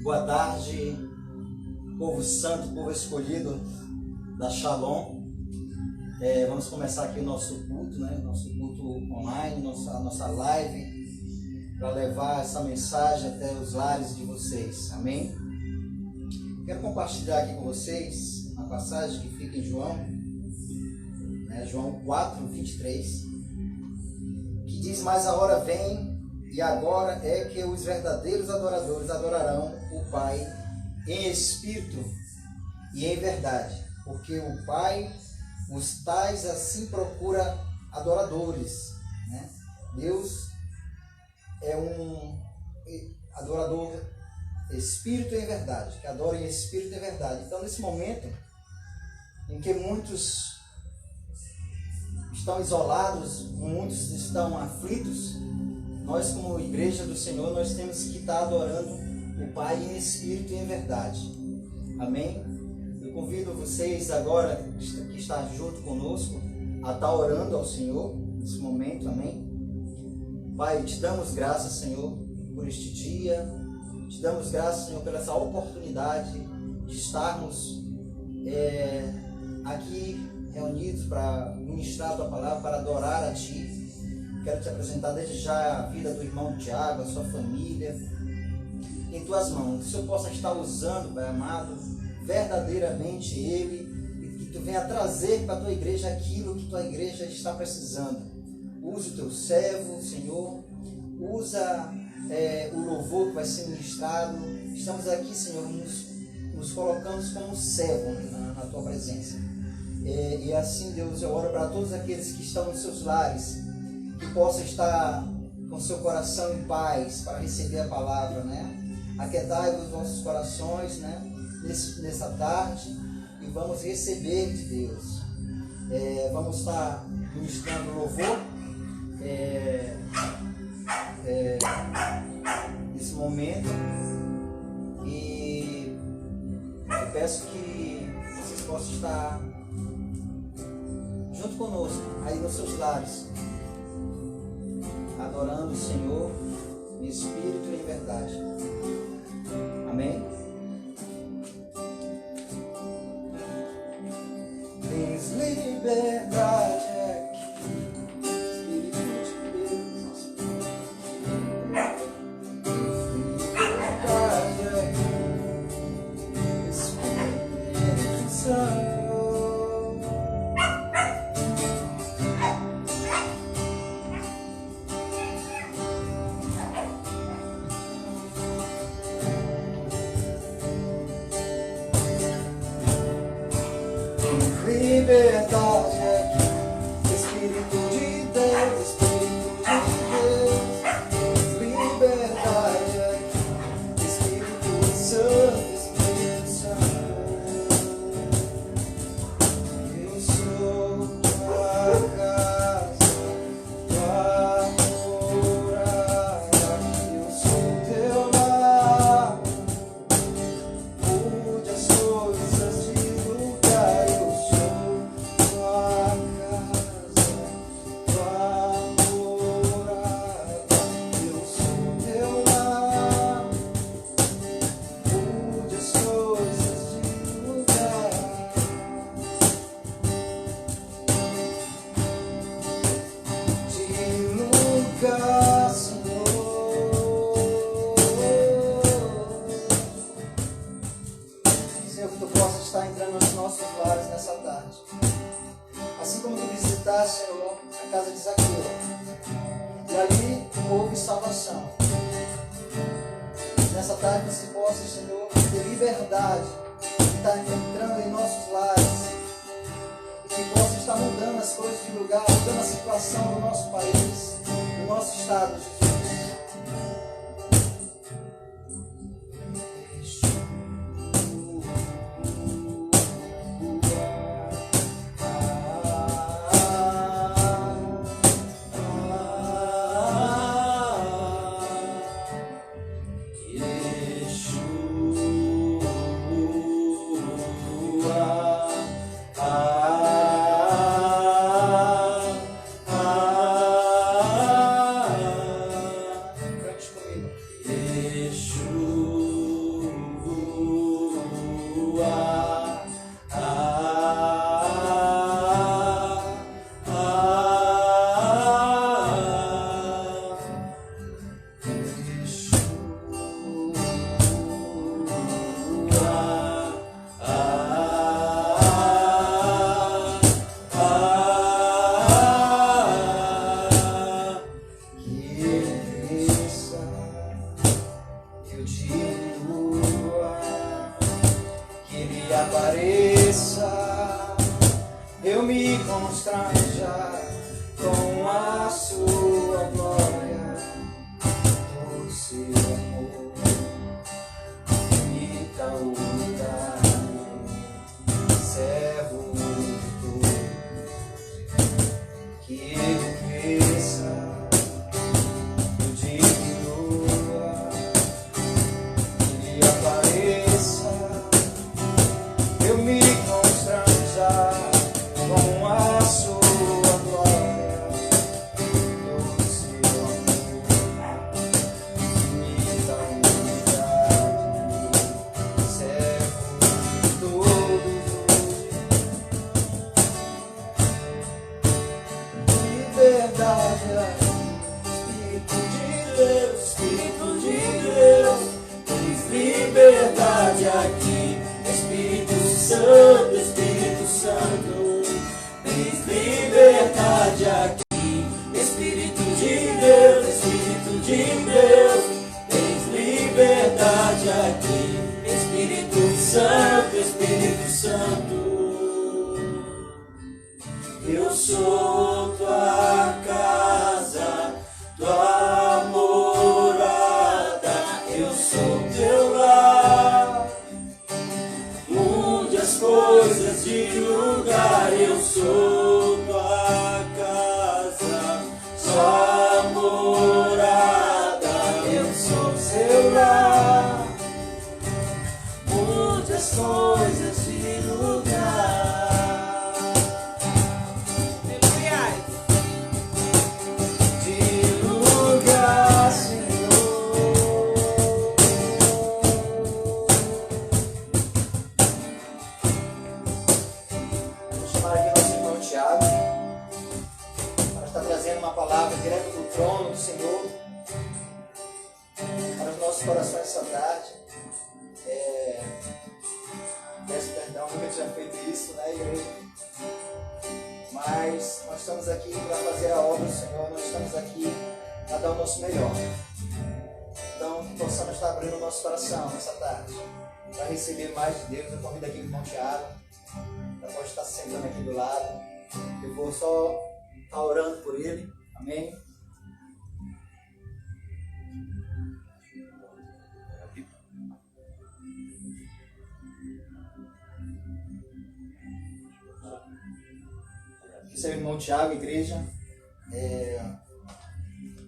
Boa tarde, povo santo, povo escolhido da Shalom. Vamos começar aqui o nosso culto, né? Nosso culto online, a nossa live, para levar essa mensagem até os lares de vocês. Amém? Quero compartilhar aqui com vocês uma passagem que fica em João, João 4, 23, que diz: mas a hora vem, e agora é que os verdadeiros adoradores adorarão o Pai em espírito e em verdade, porque o Pai os tais assim procura adoradores, né? Deus é um adorador espírito e em verdade, que adora em espírito e em verdade. Então, nesse momento em que muitos estão isolados, muitos estão aflitos, nós, como igreja do Senhor, nós temos que estar adorando o Pai em espírito e em verdade. Amém? Eu convido vocês agora, que está junto conosco, a estar orando ao Senhor nesse momento. Amém? Pai, te damos graças, Senhor, por este dia. Te damos graças, Senhor, pela essa oportunidade de estarmos aqui reunidos para ministrar a Tua palavra, para adorar a Ti. Quero te apresentar desde já a vida do irmão Tiago, a sua família, em Tuas mãos. Que o Senhor possa estar usando, Pai amado, verdadeiramente Ele, e que Tu venha trazer para a Tua igreja aquilo que Tua igreja está precisando. Usa o Teu servo, Senhor, usa o louvor que vai ser ministrado. Estamos aqui, Senhor, nos colocamos como servo na Tua presença. E assim, Deus, eu oro para todos aqueles que estão nos seus lares, que possa estar com seu coração em paz para receber a palavra, né? Aquietai os vossos corações, né? Nessa tarde, e vamos receber de Deus. Vamos estar ministrando louvor nesse momento, e eu peço que vocês possam estar junto conosco aí nos seus lares, adorando o Senhor em espírito e em verdade. Amém? Tens liberdade aqui, Espírito de Deus. Liberdade aqui, Espírito Santo. Liberdade aqui, Espírito de Deus, Espírito de Deus. Liberdade aqui, Espírito Santo, Espírito Santo. Eu sou tua casa, tua morada, eu sou teu lar, mude as coisas de lugar. Eu sou tua casa, tua morada, eu sou teu lar, mude as coisas de lugar. De lugar, Senhor. Senhor, que Tu possa estar entrando nos nossos lares nessa tarde. Assim como Tu visitaste, Senhor, a casa de Zaqueu, e ali houve salvação. Nessa tarde você possa, Senhor, ter liberdade de estar entrando em nossos lares, e que possa estar mudando as coisas de lugar, mudando a situação do nosso país, do nosso estado, Jesus. de Deus, tens liberdade aqui. Espírito Santo, Espírito Santo, eu sou tua casa, tua morada, eu sou teu lar. Mude as coisas de lugar, eu sou tua casa, tua morada, eu sou teu lar. Mude as coisas de lugar. Direto do trono do Senhor para os nossos corações essa tarde. Peço perdão, nunca tinha feito isso, né, igreja? Mas nós estamos aqui para fazer a obra do Senhor, nós estamos aqui para dar o nosso melhor. Então, que possamos estar abrindo o nosso coração nessa tarde para receber mais de Deus. Eu convido aqui o irmão Tiago, já pode estar se sentando aqui do lado. Eu vou só estar orando por ele. Amém? Esse é o irmão Tiago, igreja.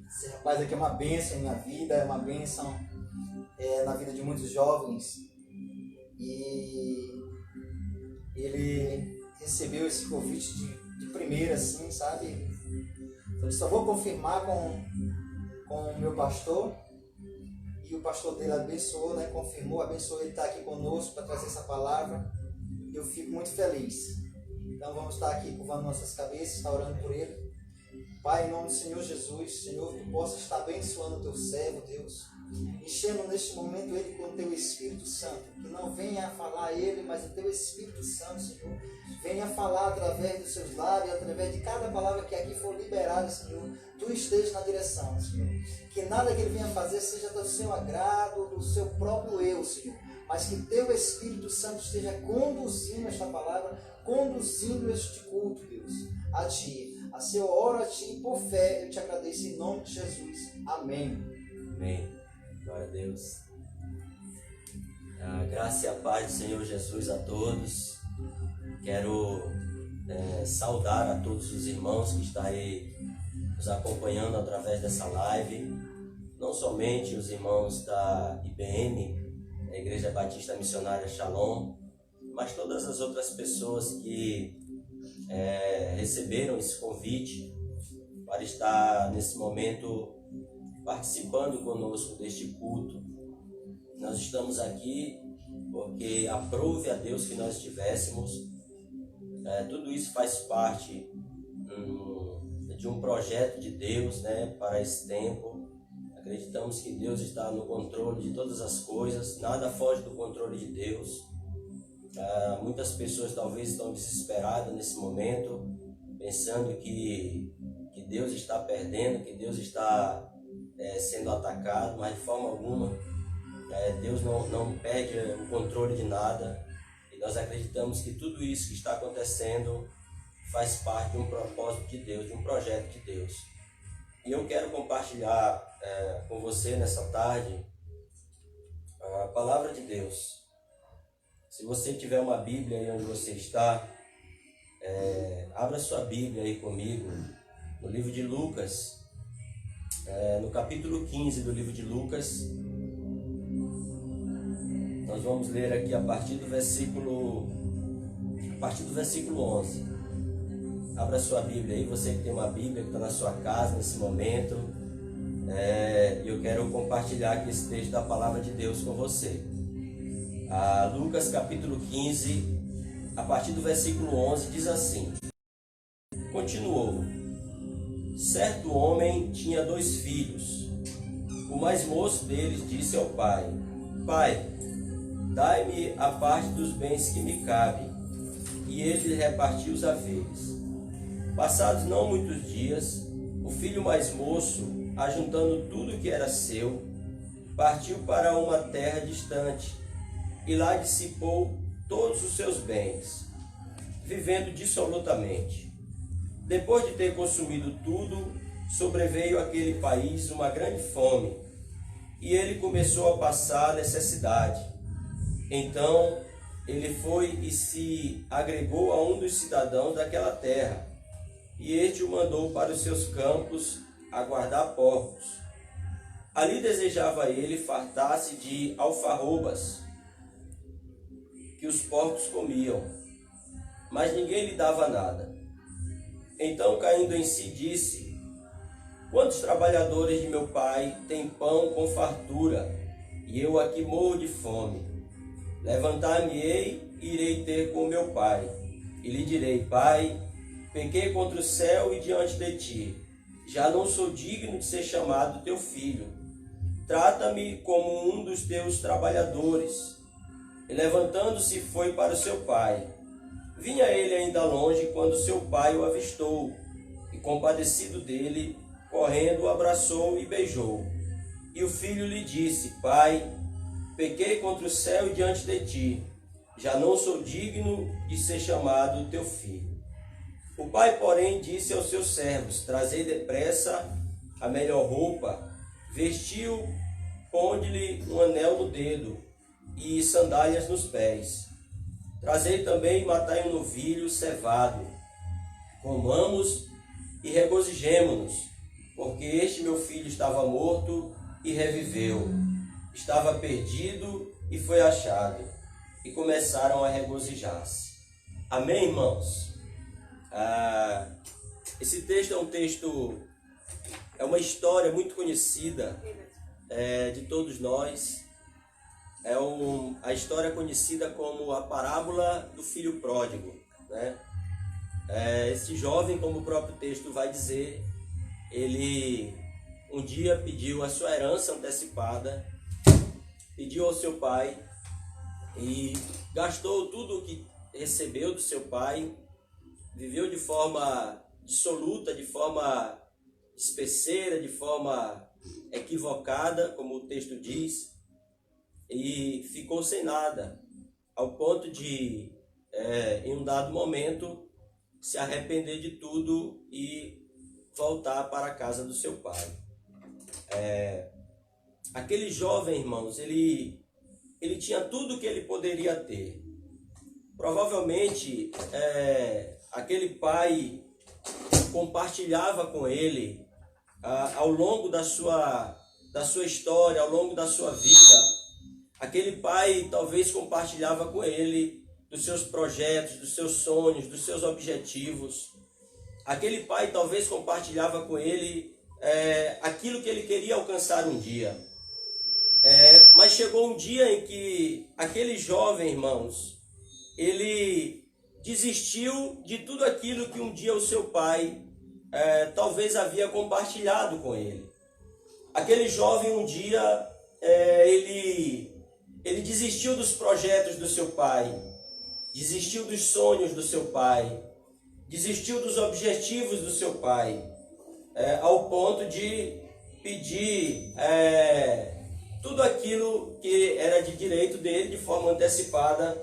Esse rapaz aqui é uma bênção em minha vida, é uma bênção na vida de muitos jovens. E ele recebeu esse convite de primeira, assim, sabe? Então, eu só vou confirmar com o meu pastor, e o pastor dele abençoou, né? Confirmou, abençoou, ele está aqui conosco para trazer essa palavra. Eu fico muito feliz. Então vamos estar aqui curvando nossas cabeças, estar orando por ele. Pai, em nome do Senhor Jesus, Senhor, que possa estar abençoando o teu servo, Deus, enchendo neste momento ele com o teu Espírito Santo, que não venha a falar ele, mas o teu Espírito Santo, Senhor, venha a falar através dos seus lábios, através de cada palavra que aqui for liberada, Senhor, tu estejas na direção, Senhor, que nada que ele venha fazer seja do seu agrado, do seu próprio eu, Senhor, mas que teu Espírito Santo esteja conduzindo esta palavra, conduzindo este culto, Deus, a ti. Assim eu oro a ti e por fé eu te agradeço em nome de Jesus. Amém. Amém. Glória a Deus. A graça e a paz do Senhor Jesus a todos. Quero saudar a todos os irmãos que estão aí nos acompanhando através dessa live. Não somente os irmãos da IBM, a Igreja Batista Missionária Shalom, mas todas as outras pessoas que receberam esse convite para estar nesse momento participando conosco deste culto. Nós estamos aqui porque aprove a Deus que nós estivéssemos. Tudo isso faz parte de um projeto de Deus, né, para esse tempo. Acreditamos que Deus está no controle de todas as coisas, nada foge do controle de Deus. Muitas pessoas talvez estão desesperadas nesse momento, pensando que Deus está perdendo, que Deus está sendo atacado, mas de forma alguma Deus não perde o controle de nada. E nós acreditamos que tudo isso que está acontecendo faz parte de um propósito de Deus, de um projeto de Deus. E eu quero compartilhar com você nessa tarde a palavra de Deus. Se você tiver uma Bíblia aí onde você está, abra sua Bíblia aí comigo, no livro de Lucas, no capítulo 15 do livro de Lucas. Nós vamos ler aqui a partir do versículo 11. Abra sua Bíblia aí, você que tem uma Bíblia, que está na sua casa nesse momento. Eu quero compartilhar aqui esse texto da palavra de Deus com você. Lucas capítulo 15, a partir do versículo 11, diz assim: Continuou: Certo homem tinha 2 filhos. O mais moço deles disse ao pai: Pai, dai-me a parte dos bens que me cabe. E ele repartiu os haveres. Passados não muitos dias, o filho mais moço ajuntando tudo que era seu, partiu para uma terra distante e lá dissipou todos os seus bens, vivendo dissolutamente. Depois de ter consumido tudo, sobreveio àquele país uma grande fome, e ele começou a passar necessidade. Então ele foi e se agregou a um dos cidadãos daquela terra, e este o mandou para os seus campos a guardar porcos. Ali desejava ele fartar-se de alfarrobas que os porcos comiam, mas ninguém lhe dava nada. Então, caindo em si, disse: quantos trabalhadores de meu pai têm pão com fartura, e eu aqui morro de fome? Levantar-me-ei e irei ter com meu pai, e lhe direi: Pai, pequei contra o céu e diante de ti, já não sou digno de ser chamado teu filho. Trata-me como um dos teus trabalhadores. E levantando-se foi para o seu pai. Vinha ele ainda longe quando seu pai o avistou, e compadecido dele, correndo, o abraçou e beijou. E o filho lhe disse: Pai, pequei contra o céu e diante de ti, já não sou digno de ser chamado teu filho. O pai, porém, disse aos seus servos: trazei depressa a melhor roupa, vestiu, ponde-lhe um anel no dedo e sandálias nos pés. Trazei também e matai um novilho cevado. Comamos e regozijemo-nos, porque este meu filho estava morto e reviveu, estava perdido e foi achado. E começaram a regozijar-se. Amém, irmãos? Esse texto é uma história muito conhecida de todos nós. É a história conhecida como a parábola do filho pródigo, né? Esse jovem, como o próprio texto vai dizer, ele um dia pediu a sua herança antecipada, pediu ao seu pai e gastou tudo o que recebeu do seu pai, viveu de forma dissoluta, de forma especeira, de forma equivocada, como o texto diz, e ficou sem nada, ao ponto de, em um dado momento, se arrepender de tudo e voltar para a casa do seu pai. Aquele jovem, irmãos, ele tinha tudo que ele poderia ter. Provavelmente, aquele pai compartilhava com ele, ao longo da sua história, ao longo da sua vida. Aquele pai talvez compartilhava com ele dos seus projetos, dos seus sonhos, dos seus objetivos. Aquele pai talvez compartilhava com ele aquilo que ele queria alcançar um dia. Mas chegou um dia em que aquele jovem, irmãos, ele desistiu de tudo aquilo que um dia o seu pai talvez havia compartilhado com ele. Aquele jovem um dia, ele desistiu dos projetos do seu pai, desistiu dos sonhos do seu pai, desistiu dos objetivos do seu pai, ao ponto de pedir tudo aquilo que era de direito dele de forma antecipada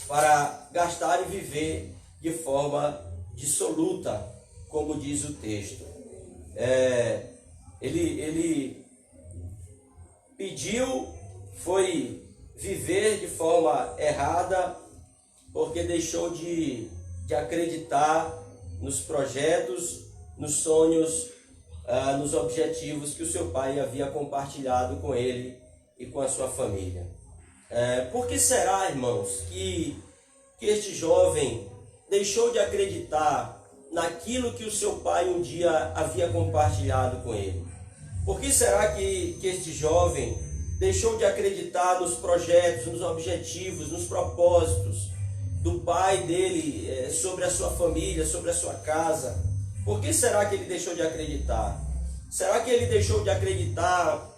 para gastar e viver de forma dissoluta, como diz o texto. Ele pediu, foi viver de forma errada, porque deixou de acreditar nos projetos, nos sonhos, nos objetivos que o seu pai havia compartilhado com ele e com a sua família. Por que será, irmãos, que este jovem deixou de acreditar naquilo que o seu pai um dia havia compartilhado com ele? Por que será que este jovem deixou de acreditar nos projetos, nos objetivos, nos propósitos do pai dele sobre a sua família, sobre a sua casa? Por que será que ele deixou de acreditar? Será que ele deixou de acreditar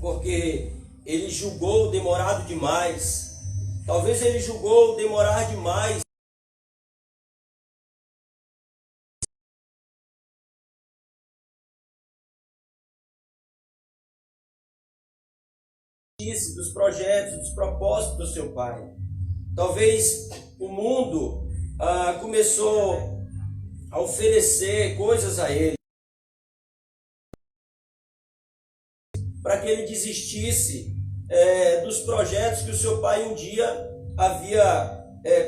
porque ele julgou demorado demais? Talvez ele julgou demorar demais dos projetos, dos propósitos do seu pai. Talvez o mundo começou a oferecer coisas a ele para que ele desistisse dos projetos que o seu pai um dia havia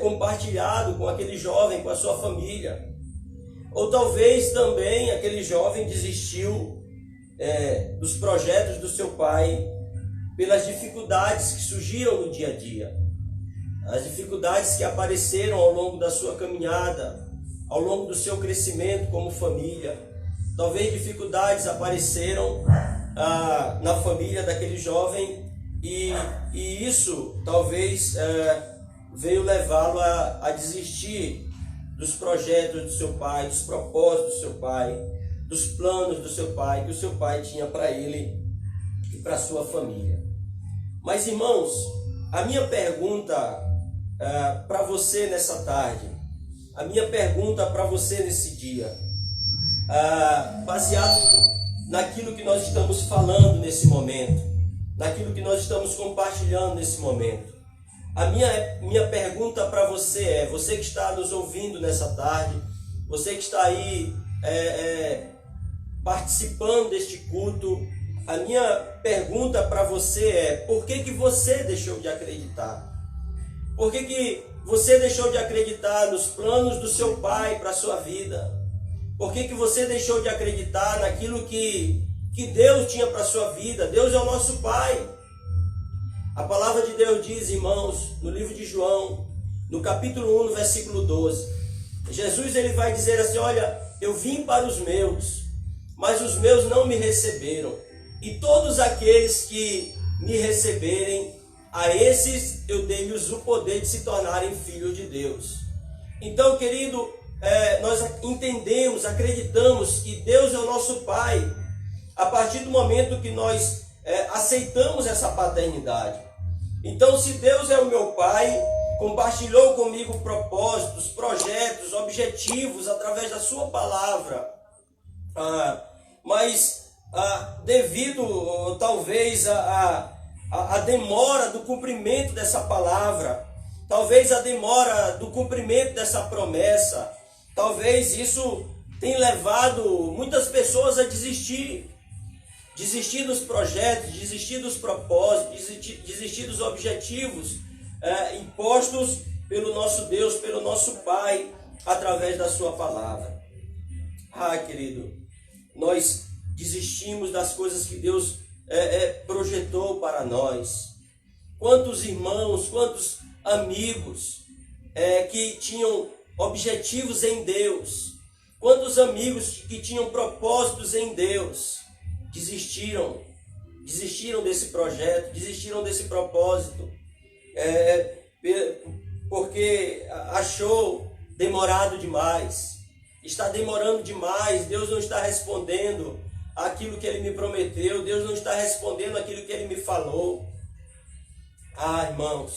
compartilhado com aquele jovem, com a sua família. Ou talvez também aquele jovem desistiu dos projetos do seu pai pelas dificuldades que surgiram no dia a dia, as dificuldades que apareceram ao longo da sua caminhada, ao longo do seu crescimento como família. Talvez dificuldades apareceram na família daquele jovem e isso talvez veio levá-lo a desistir dos projetos do seu pai, dos propósitos do seu pai, dos planos do seu pai, que o seu pai tinha para ele e para a sua família. Mas, irmãos, a minha pergunta para você nessa tarde, a minha pergunta para você nesse dia, baseado naquilo que nós estamos falando nesse momento, naquilo que nós estamos compartilhando nesse momento, a minha pergunta para você é: você que está nos ouvindo nessa tarde, você que está aí participando deste culto, a minha pergunta para você é: por que você deixou de acreditar? Por que você deixou de acreditar nos planos do seu pai para a sua vida? Por que você deixou de acreditar naquilo que Deus tinha para a sua vida? Deus é o nosso Pai. A palavra de Deus diz, irmãos, no livro de João, no capítulo 1, no versículo 12, Jesus ele vai dizer assim: olha, eu vim para os meus, mas os meus não me receberam. E todos aqueles que me receberem, a esses eu dei-lhes o poder de se tornarem filhos de Deus. Então, querido, nós entendemos, acreditamos que Deus é o nosso Pai, a partir do momento que nós aceitamos essa paternidade. Então, se Deus é o meu Pai, compartilhou comigo propósitos, projetos, objetivos através da sua palavra, mas devido talvez a demora do cumprimento dessa palavra, talvez a demora do cumprimento dessa promessa, talvez isso tenha levado muitas pessoas a desistir dos projetos, desistir dos propósitos, desistir dos objetivos impostos pelo nosso Deus, pelo nosso Pai, através da sua palavra. Querido, nós desistimos das coisas que Deus projetou para nós. Quantos irmãos, quantos amigos que tinham objetivos em Deus, quantos amigos que tinham propósitos em Deus, desistiram desse projeto, desistiram desse propósito, porque achou demorado demais, está demorando demais, Deus não está respondendo aquilo que Ele me prometeu, Deus não está respondendo aquilo que Ele me falou. Irmãos,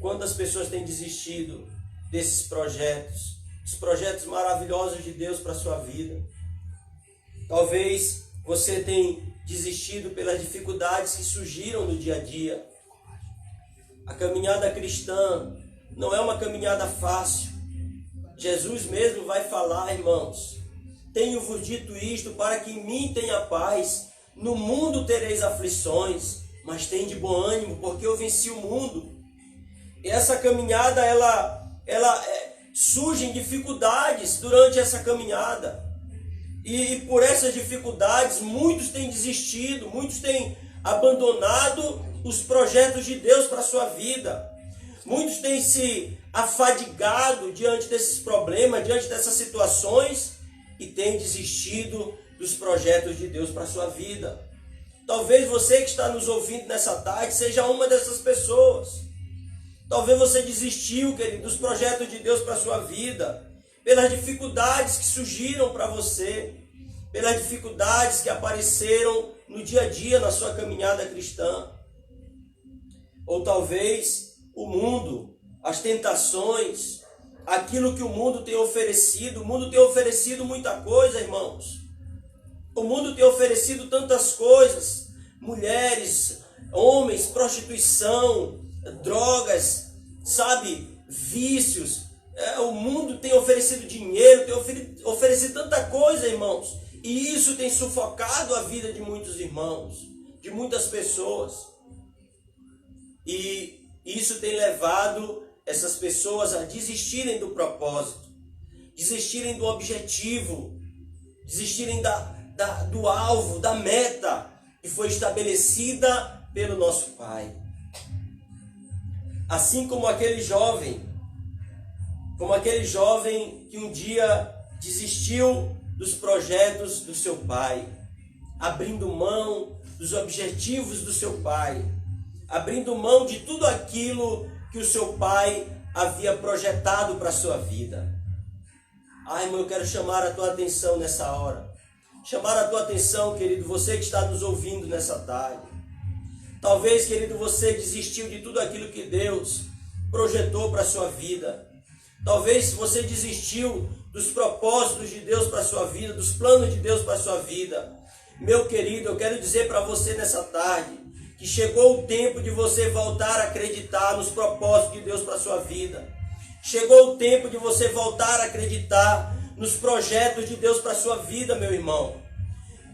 quantas pessoas têm desistido desses projetos, os projetos maravilhosos de Deus para a sua vida. Talvez você tenha desistido pelas dificuldades que surgiram no dia a dia. A caminhada cristã não é uma caminhada fácil. Jesus mesmo vai falar, irmãos: tenho-vos dito isto para que em mim tenha paz. No mundo tereis aflições, mas tende bom ânimo, porque eu venci o mundo. E essa caminhada, ela surgem dificuldades durante essa caminhada. E por essas dificuldades, muitos têm desistido, muitos têm abandonado os projetos de Deus para a sua vida. Muitos têm se afadigado diante desses problemas, diante dessas situações, e têm desistido dos projetos de Deus para a sua vida. Talvez você que está nos ouvindo nessa tarde seja uma dessas pessoas. Talvez você desistiu, querido, dos projetos de Deus para a sua vida, pelas dificuldades que surgiram para você, pelas dificuldades que apareceram no dia a dia na sua caminhada cristã. Ou talvez o mundo, as tentações, aquilo que o mundo tem oferecido. O mundo tem oferecido muita coisa, irmãos. O mundo tem oferecido tantas coisas. Mulheres homens, prostituição, drogas, sabe, vícios. O mundo tem oferecido dinheiro, tem oferecido tanta coisa, irmãos. E isso tem sufocado a vida de muitos irmãos, de muitas pessoas. E isso tem levado essas pessoas a desistirem do propósito, desistirem do objetivo, desistirem do alvo, da meta que foi estabelecida pelo nosso Pai. Assim como aquele jovem que um dia desistiu dos projetos do seu pai, abrindo mão dos objetivos do seu pai, abrindo mão de tudo aquilo que o seu pai havia projetado para a sua vida. Irmão, eu quero chamar a tua atenção nessa hora. Chamar a tua atenção, querido, você que está nos ouvindo nessa tarde. Talvez, querido, você desistiu de tudo aquilo que Deus projetou para a sua vida. Talvez você desistiu dos propósitos de Deus para a sua vida, dos planos de Deus para a sua vida. Meu querido, eu quero dizer para você nessa tarde que chegou o tempo de você voltar a acreditar nos propósitos de Deus para a sua vida. Chegou o tempo de você voltar a acreditar nos projetos de Deus para a sua vida, meu irmão.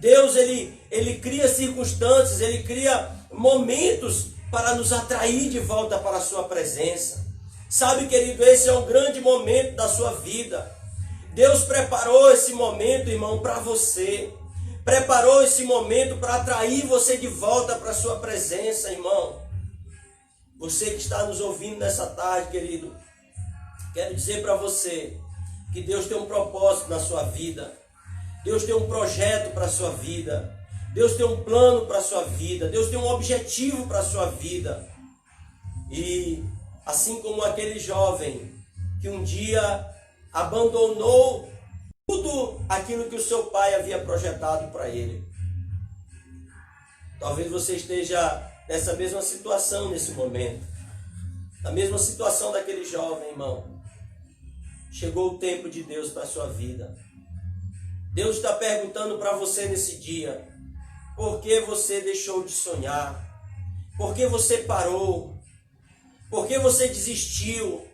Deus, ele cria circunstâncias, ele cria momentos para nos atrair de volta para a sua presença. Sabe, querido, esse é um grande momento da sua vida. Deus preparou esse momento, irmão, para você. Preparou esse momento para atrair você de volta para a sua presença, irmão. Você que está nos ouvindo nessa tarde, querido, quero dizer para você que Deus tem um propósito na sua vida. Deus tem um projeto para a sua vida. Deus tem um plano para a sua vida. Deus tem um objetivo para a sua vida. E assim como aquele jovem que um dia abandonou tudo aquilo que o seu pai havia projetado para ele. Talvez você esteja nessa mesma situação nesse momento. Na mesma situação daquele jovem, irmão. Chegou o tempo de Deus para a sua vida. Deus está perguntando para você nesse dia: por que você deixou de sonhar? Por que você parou? Por que você desistiu?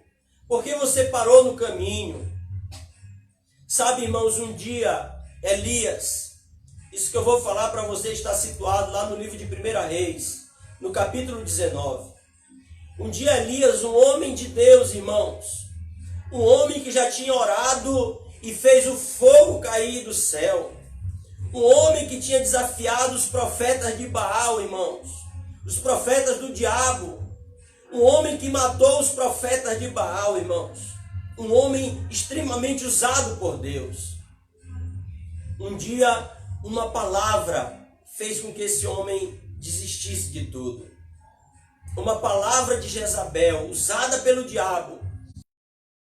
Por que você parou no caminho? Sabe, irmãos, um dia Elias, isso que eu vou falar para você está situado lá no livro de 1 Reis, no capítulo 19. Um dia Elias, um homem de Deus, irmãos, um homem que já tinha orado e fez o fogo cair do céu, um homem que tinha desafiado os profetas de Baal, irmãos, os profetas do diabo, um homem que matou os profetas de Baal, irmãos, um homem extremamente usado por Deus. Um dia, uma palavra fez com que esse homem desistisse de tudo. Uma palavra de Jezabel, usada pelo diabo,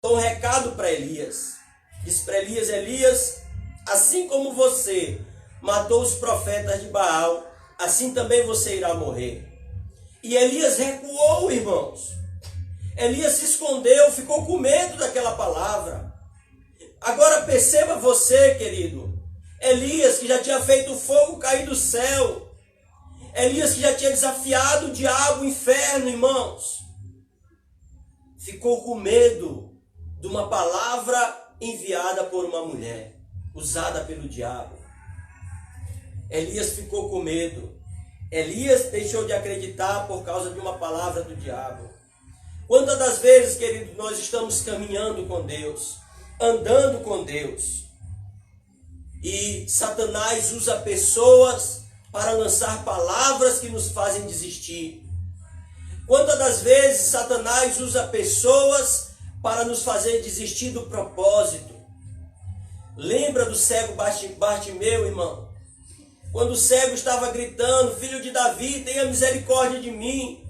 deu um recado para Elias. Disse para Elias: Elias, assim como você matou os profetas de Baal, assim também você irá morrer. E Elias recuou, irmãos. Elias se escondeu, ficou com medo daquela palavra. Agora perceba você, querido. Elias, que já tinha feito o fogo cair do céu. Elias, que já tinha desafiado o diabo, o inferno, irmãos. Ficou com medo de uma palavra enviada por uma mulher, usada pelo diabo. Elias ficou com medo. Elias deixou de acreditar por causa de uma palavra do diabo. Quantas das vezes, querido, nós estamos caminhando com Deus, andando com Deus, e Satanás usa pessoas para lançar palavras que nos fazem desistir. Quantas das vezes Satanás usa pessoas para nos fazer desistir do propósito? Lembra do cego Bartimeu, irmão? Quando o cego estava gritando: Filho de Davi, tenha misericórdia de mim.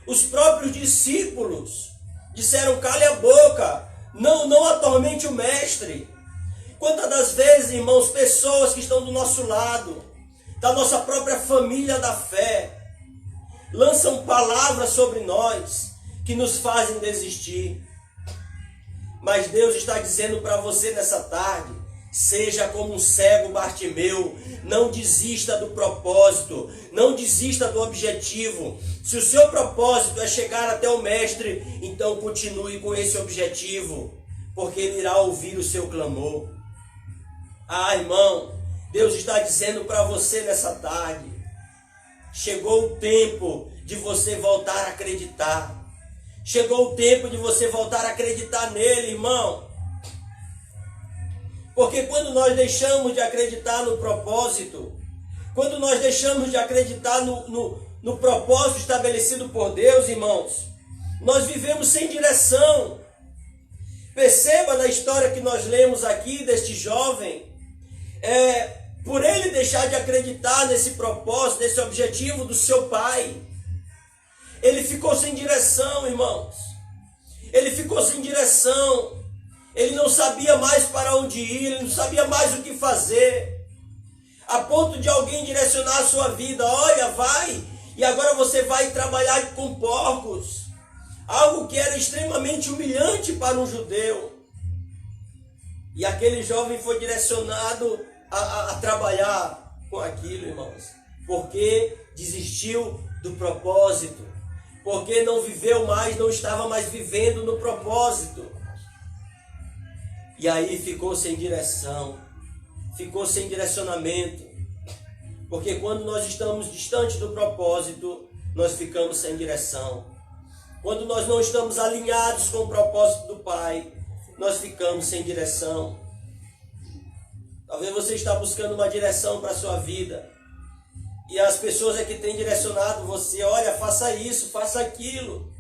Os próprios discípulos disseram: cale a boca, não atormente o mestre. Quantas das vezes, irmãos, pessoas que estão do nosso lado, da nossa própria família da fé, lançam palavras sobre nós que nos fazem desistir. Mas Deus está dizendo para você nessa tarde Seja como um cego Bartimeu, não desista do propósito, não desista do objetivo. Se o seu propósito é chegar até o Mestre, então continue com esse objetivo, porque Ele irá ouvir o seu clamor. Ah, irmão, Deus está dizendo para você nessa tarde, chegou o tempo de você voltar a acreditar. Chegou o tempo de você voltar a acreditar nele, irmão. Porque quando nós deixamos de acreditar no propósito, quando nós deixamos de acreditar no propósito estabelecido por Deus, irmãos, nós vivemos sem direção. Perceba na história que nós lemos aqui deste jovem, por ele deixar de acreditar nesse propósito, nesse objetivo do seu pai, ele ficou sem direção, irmãos. Ele ficou sem direção. Ele não sabia mais para onde ir, ele não sabia mais o que fazer. A ponto de alguém direcionar a sua vida. Olha, vai, e agora você vai trabalhar com porcos. Algo que era extremamente humilhante para um judeu. E aquele jovem foi direcionado a trabalhar com aquilo, irmãos. Porque desistiu do propósito. Porque não viveu mais, não estava mais vivendo no propósito. E aí ficou sem direção, ficou sem direcionamento. Porque quando nós estamos distantes do propósito, nós ficamos sem direção. Quando nós não estamos alinhados com o propósito do Pai, nós ficamos sem direção. Talvez você está buscando uma direção para a sua vida. E as pessoas que têm direcionado você, olha, faça isso, faça aquilo.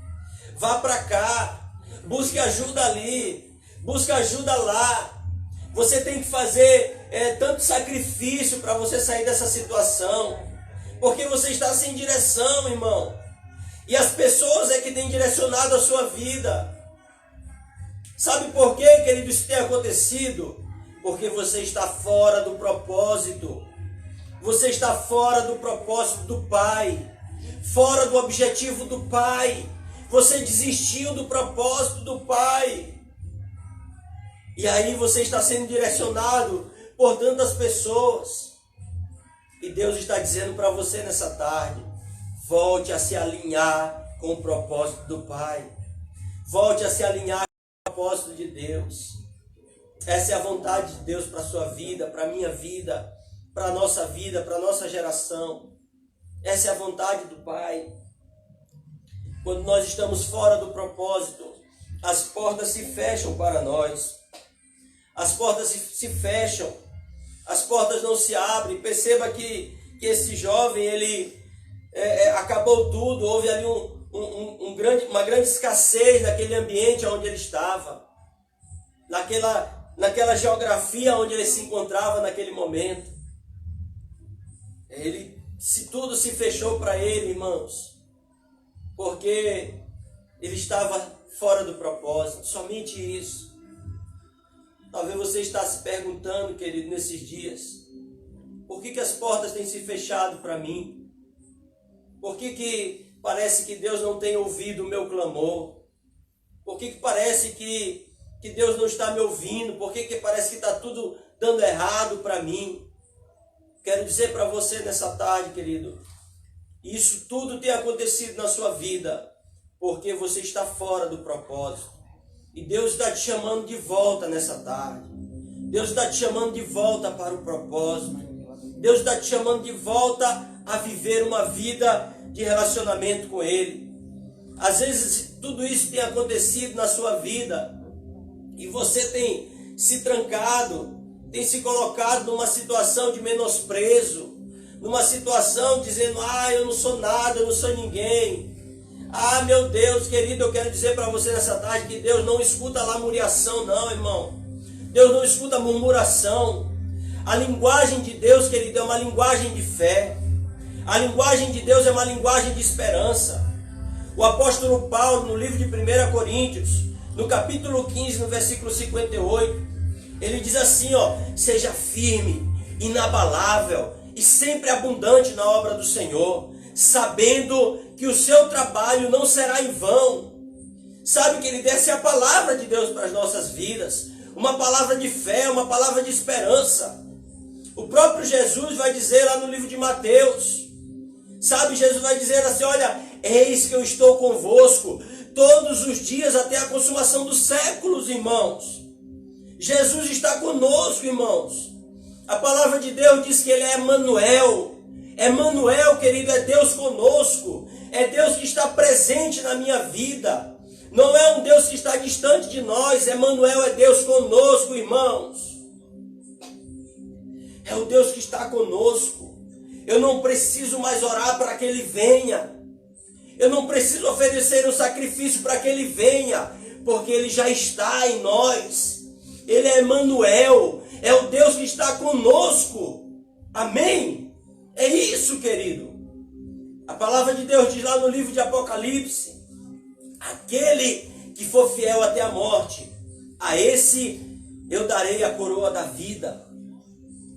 Vá para cá, busque ajuda ali. Busca ajuda lá. Você tem que fazer tanto sacrifício para você sair dessa situação. Porque você está sem direção, irmão. E as pessoas que têm direcionado a sua vida. Sabe por quê, querido, isso tem acontecido? Porque você está fora do propósito. Você está fora do propósito do Pai. Fora do objetivo do Pai. Você desistiu do propósito do Pai. E aí você está sendo direcionado por tantas pessoas. E Deus está dizendo para você nessa tarde, volte a se alinhar com o propósito do Pai. Volte a se alinhar com o propósito de Deus. Essa é a vontade de Deus para a sua vida, para a minha vida, para a nossa geração. Essa é a vontade do Pai. Quando nós estamos fora do propósito, as portas se fecham para nós. As portas se fecham, as portas não se abrem. Perceba que esse jovem, ele acabou tudo. Houve ali uma grande escassez naquele ambiente onde ele estava, naquela geografia onde ele se encontrava naquele momento. Tudo se fechou para ele, irmãos, porque ele estava fora do propósito, somente isso. Talvez você está se perguntando, querido, nesses dias, por que as portas têm se fechado para mim? Por que parece que Deus não tem ouvido o meu clamor? Por que parece que Deus não está me ouvindo? Por que parece que está tudo dando errado para mim? Quero dizer para você nessa tarde, querido, isso tudo tem acontecido na sua vida porque você está fora do propósito. E Deus está te chamando de volta nessa tarde. Deus está te chamando de volta para o propósito. Deus está te chamando de volta a viver uma vida de relacionamento com Ele. Às vezes tudo isso tem acontecido na sua vida e você tem se trancado, tem se colocado numa situação de menosprezo, numa situação dizendo, eu não sou nada, eu não sou ninguém. Meu Deus, querido, eu quero dizer para você nessa tarde que Deus não escuta lamuriação não, irmão. Deus não escuta murmuração. A linguagem de Deus, querido, é uma linguagem de fé. A linguagem de Deus é uma linguagem de esperança. O apóstolo Paulo, no livro de 1 Coríntios, no capítulo 15, no versículo 58, ele diz assim, seja firme, inabalável e sempre abundante na obra do Senhor, sabendo que o seu trabalho não será em vão. Sabe, querido, essa é a palavra de Deus para as nossas vidas. uma palavra de fé, uma palavra de esperança. O próprio Jesus vai dizer lá no livro de Mateus, sabe, Jesus vai dizer assim, olha, eis que eu estou convosco todos os dias até a consumação dos séculos, irmãos. Jesus está conosco, irmãos. A palavra de Deus diz que Ele é Emanuel. Emanuel, querido, é Deus conosco. É Deus que está presente na minha vida. Não é um Deus que está distante de nós. Emanuel é Deus conosco, irmãos. É o Deus que está conosco. Eu não preciso mais orar para que Ele venha. Eu não preciso oferecer um sacrifício para que Ele venha, porque Ele já está em nós. Ele é Emanuel, é o Deus que está conosco. Amém? É isso, querido. A palavra de Deus diz lá no livro de Apocalipse, aquele que for fiel até a morte, a esse eu darei a coroa da vida.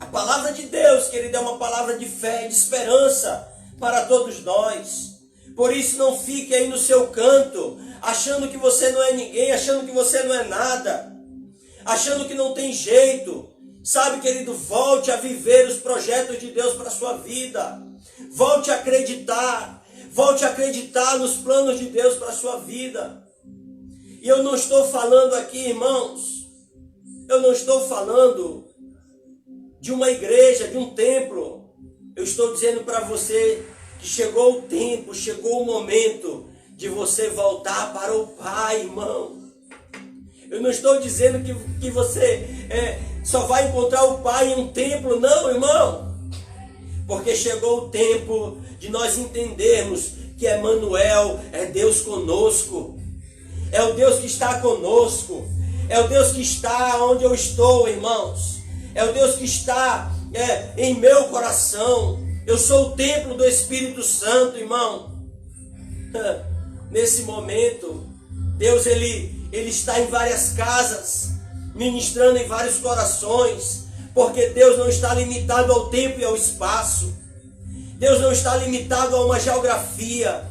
A palavra de Deus, querido, é uma palavra de fé, de esperança para todos nós. Por isso não fique aí no seu canto, achando que você não é ninguém, achando que você não é nada, achando que não tem jeito. Sabe, querido, volte a viver os projetos de Deus para a sua vida. Volte a acreditar nos planos de Deus para a sua vida. E eu não estou falando aqui, irmãos, eu não estou falando de uma igreja, de um templo. Eu estou dizendo para você que chegou o tempo, chegou o momento de você voltar para o Pai, irmão. Eu não estou dizendo que você só vai encontrar o Pai em um templo, não, irmão. Porque chegou o tempo de nós entendermos que Emanuel é Deus conosco. É o Deus que está conosco. É o Deus que está onde eu estou, irmãos. É o Deus que está em meu coração. Eu sou o templo do Espírito Santo, irmão. Nesse momento, Deus ele está em várias casas, ministrando em vários corações, porque Deus não está limitado ao tempo e ao espaço. Deus não está limitado a uma geografia.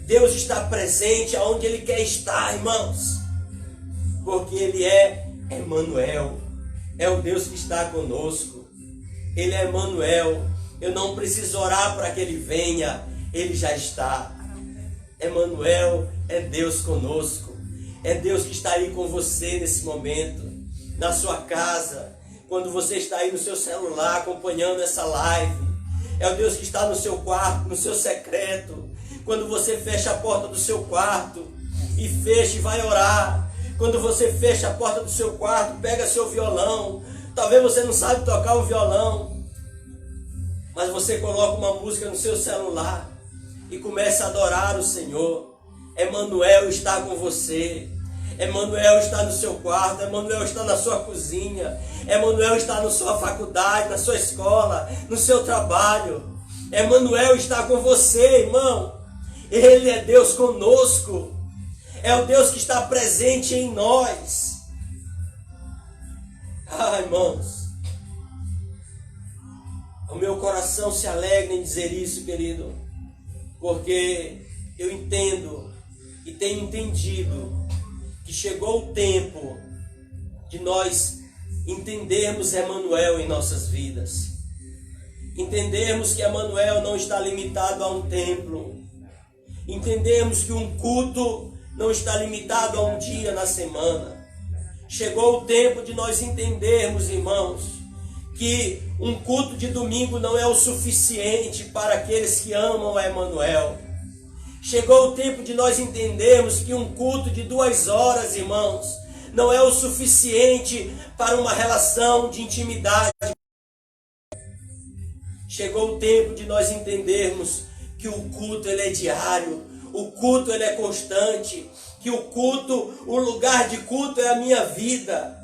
Deus está presente aonde Ele quer estar, irmãos, porque Ele é Emanuel, é o Deus que está conosco. Ele é Emanuel. Eu não preciso orar para que Ele venha, Ele já está. Emanuel é Deus conosco. É Deus que está aí com você nesse momento, na sua casa, quando você está aí no seu celular acompanhando essa live. É o Deus que está no seu quarto, no seu secreto, quando você fecha a porta do seu quarto e fecha e vai orar. Quando você fecha a porta do seu quarto, pega seu violão. Talvez você não sabe tocar um violão, mas você coloca uma música no seu celular e começa a adorar o Senhor. Emanuel está com você. Emanuel está no seu quarto. Emanuel está na sua cozinha. Emanuel está na sua faculdade, na sua escola, no seu trabalho. Emanuel está com você, irmão. Ele é Deus conosco. É o Deus que está presente em nós. Ah, irmãos, o meu coração se alegra em dizer isso, querido, porque eu entendo e tenho entendido que chegou o tempo de nós entendermos Emanuel em nossas vidas. Entendermos que Emanuel não está limitado a um templo. Entendermos que um culto não está limitado a um dia na semana. Chegou o tempo de nós entendermos, irmãos, que um culto de domingo não é o suficiente para aqueles que amam a Emanuel. Chegou o tempo de nós entendermos que um culto de 2 horas, irmãos, não é o suficiente para uma relação de intimidade. Chegou o tempo de nós entendermos que o culto ele é diário, o culto ele é constante, que o culto, o lugar de culto é a minha vida.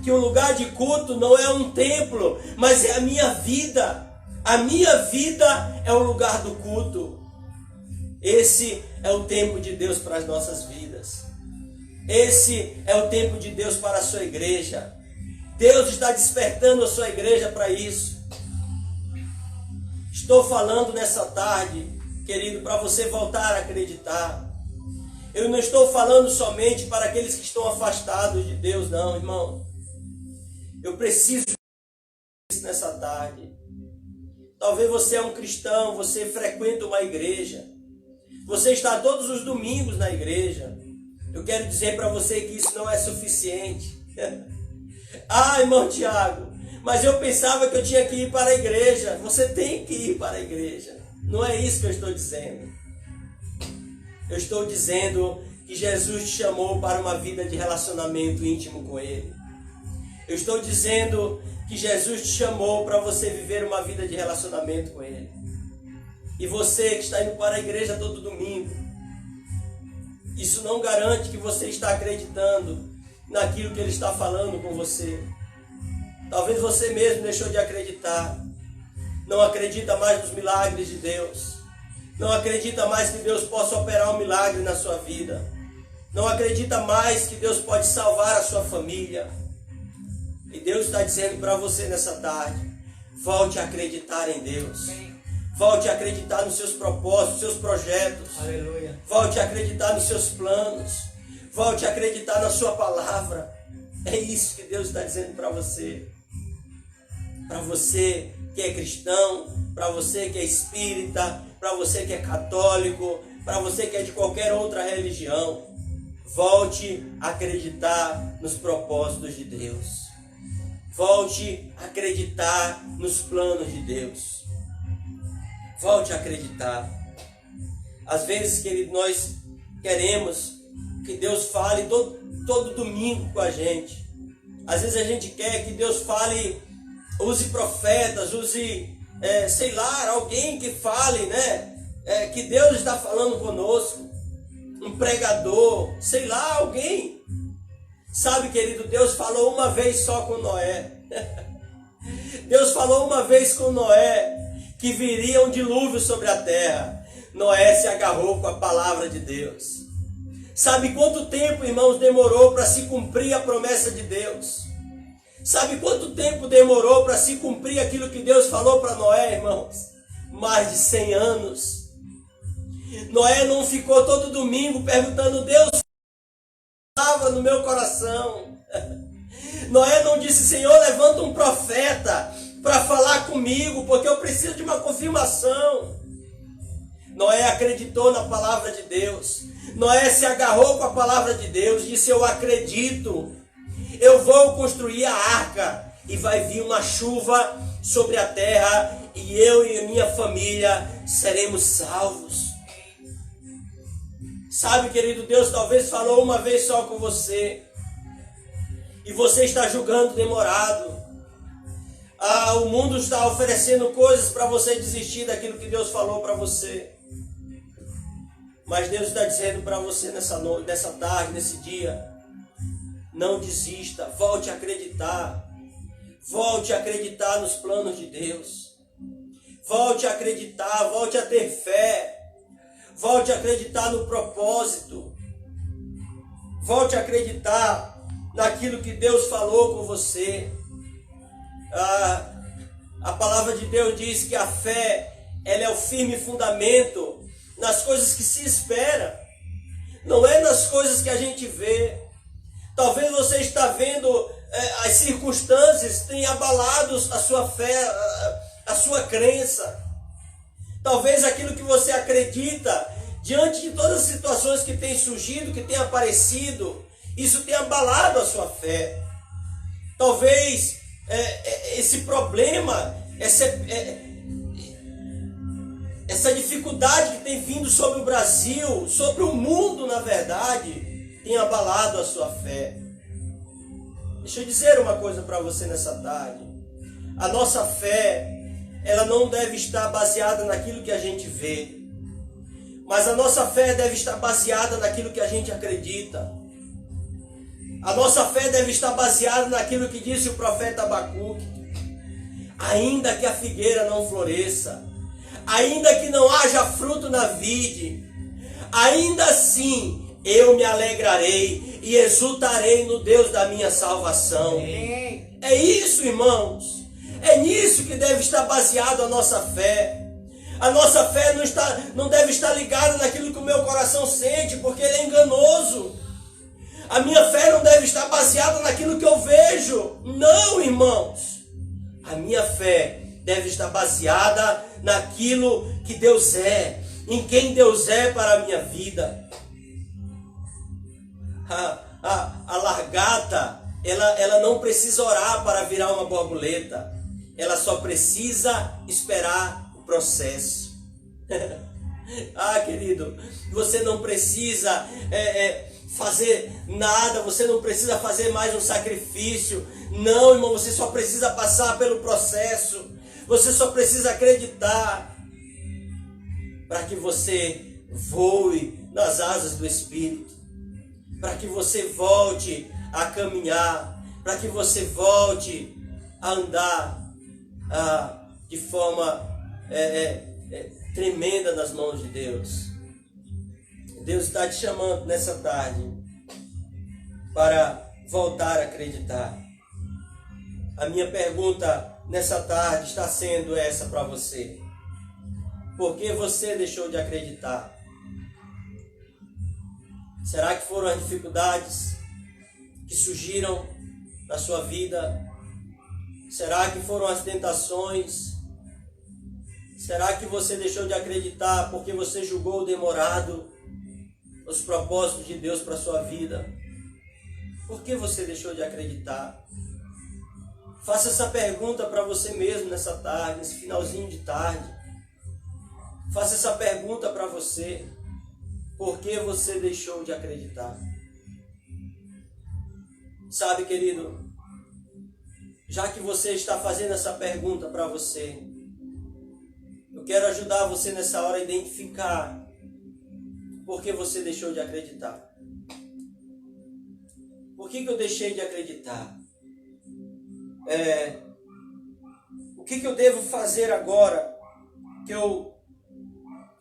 Que o lugar de culto não é um templo, mas é a minha vida. A minha vida é o lugar do culto. Esse é o tempo de Deus para as nossas vidas. Esse é o tempo de Deus para a sua igreja. Deus está despertando a sua igreja para isso. Estou falando nessa tarde, querido, para você voltar a acreditar. Eu não estou falando somente para aqueles que estão afastados de Deus, não, irmão. Eu preciso disso nessa tarde. Talvez você é um cristão, você frequenta uma igreja, você está todos os domingos na igreja. Eu quero dizer para você que isso não é suficiente. Ah, irmão Tiago, mas eu pensava que eu tinha que ir para a igreja. Você tem que ir para a igreja. Não é isso que eu estou dizendo. Eu estou dizendo que Jesus te chamou para uma vida de relacionamento íntimo com Ele. Eu estou dizendo que Jesus te chamou para você viver uma vida de relacionamento com Ele. E você que está indo para a igreja todo domingo, isso não garante que você está acreditando naquilo que Ele está falando com você. Talvez você mesmo deixou de acreditar. Não acredita mais nos milagres de Deus. Não acredita mais que Deus possa operar um milagre na sua vida. Não acredita mais que Deus pode salvar a sua família. E Deus está dizendo para você nessa tarde: volte a acreditar em Deus. Volte a acreditar nos seus propósitos, nos seus projetos. Aleluia. Volte a acreditar nos seus planos. Volte a acreditar na sua palavra. É isso que Deus está dizendo para você. Para você que é cristão, para você que é espírita, para você que é católico, para você que é de qualquer outra religião. Volte a acreditar nos propósitos de Deus. Volte a acreditar nos planos de Deus. Volte a acreditar. Às vezes, querido, nós queremos que Deus fale todo domingo com a gente. Às vezes a gente quer que Deus fale, use profetas, use, sei lá, alguém que fale, né? Que Deus está falando conosco. Um pregador, sei lá, alguém. Sabe, querido, Deus falou uma vez só com Noé. Deus falou uma vez com Noé que viria um dilúvio sobre a terra. Noé se agarrou com a palavra de Deus. Sabe quanto tempo, irmãos, demorou para se cumprir a promessa de Deus? Sabe quanto tempo demorou para se cumprir aquilo que Deus falou para Noé, irmãos? Mais de 100 anos. Noé não ficou todo domingo perguntando: Deus, estava no meu coração. Noé não disse: Senhor, levanta um profeta para falar comigo, porque eu preciso de uma confirmação. Noé acreditou na palavra de Deus. Noé se agarrou com a palavra de Deus, disse: eu acredito, eu vou construir a arca e vai vir uma chuva sobre a terra e eu e minha família seremos salvos. Sabe, querido, Deus talvez falou uma vez só com você e você está julgando demorado. O mundo está oferecendo coisas para você desistir daquilo que Deus falou para você. Mas Deus está dizendo para você nessa noite, nessa tarde, nesse dia: não desista, volte a acreditar. Volte a acreditar nos planos de Deus. Volte a acreditar, volte a ter fé. Volte a acreditar no propósito. Volte a acreditar naquilo que Deus falou com você. A palavra de Deus diz que a fé, ela é o firme fundamento nas coisas que se espera. Não é nas coisas que a gente vê. Talvez você está vendo as circunstâncias tenham abalado a sua fé, a sua crença. Talvez aquilo que você acredita, diante de todas as situações que têm surgido, que têm aparecido, isso tenha abalado a sua fé. Talvez esse problema, essa dificuldade que tem vindo sobre o Brasil, sobre o mundo, na verdade, tenha abalado a sua fé. Deixa eu dizer uma coisa para você nessa tarde. A nossa fé, ela não deve estar baseada naquilo que a gente vê, mas a nossa fé deve estar baseada naquilo que a gente acredita. A nossa fé deve estar baseada naquilo que disse o profeta Abacuque: ainda que a figueira não floresça, ainda que não haja fruto na vide, ainda assim eu me alegrarei e exultarei no Deus da minha salvação. É isso, irmãos. É nisso que deve estar baseado a nossa fé. A nossa fé não deve estar ligada naquilo que o meu coração sente, porque ele é enganoso. A minha fé não deve estar baseada naquilo que eu vejo. Não, irmãos. A minha fé deve estar baseada naquilo que Deus é, em quem Deus é para a minha vida. A largata, ela não precisa orar para virar uma borboleta. Ela só precisa esperar o processo. Querido, você não precisa fazer nada, você não precisa fazer mais um sacrifício. Não, irmão, você só precisa passar pelo processo. Você só precisa acreditar para que você voe nas asas do Espírito, para que você volte a caminhar, para que você volte a andar de forma tremenda nas mãos de Deus. Deus está te chamando nessa tarde para voltar a acreditar. A minha pergunta nessa tarde está sendo essa para você: por que você deixou de acreditar? Será que foram as dificuldades que surgiram na sua vida? Será que foram as tentações? Será que você deixou de acreditar porque você julgou demorado os propósitos de Deus para a sua vida? Por que você deixou de acreditar? Faça essa pergunta para você mesmo nessa tarde, nesse finalzinho de tarde. Faça essa pergunta para você. Por que você deixou de acreditar? Sabe, querido, já que você está fazendo essa pergunta para você, eu quero ajudar você nessa hora a identificar por que você deixou de acreditar. Por que eu deixei de acreditar? O que eu devo fazer agora que eu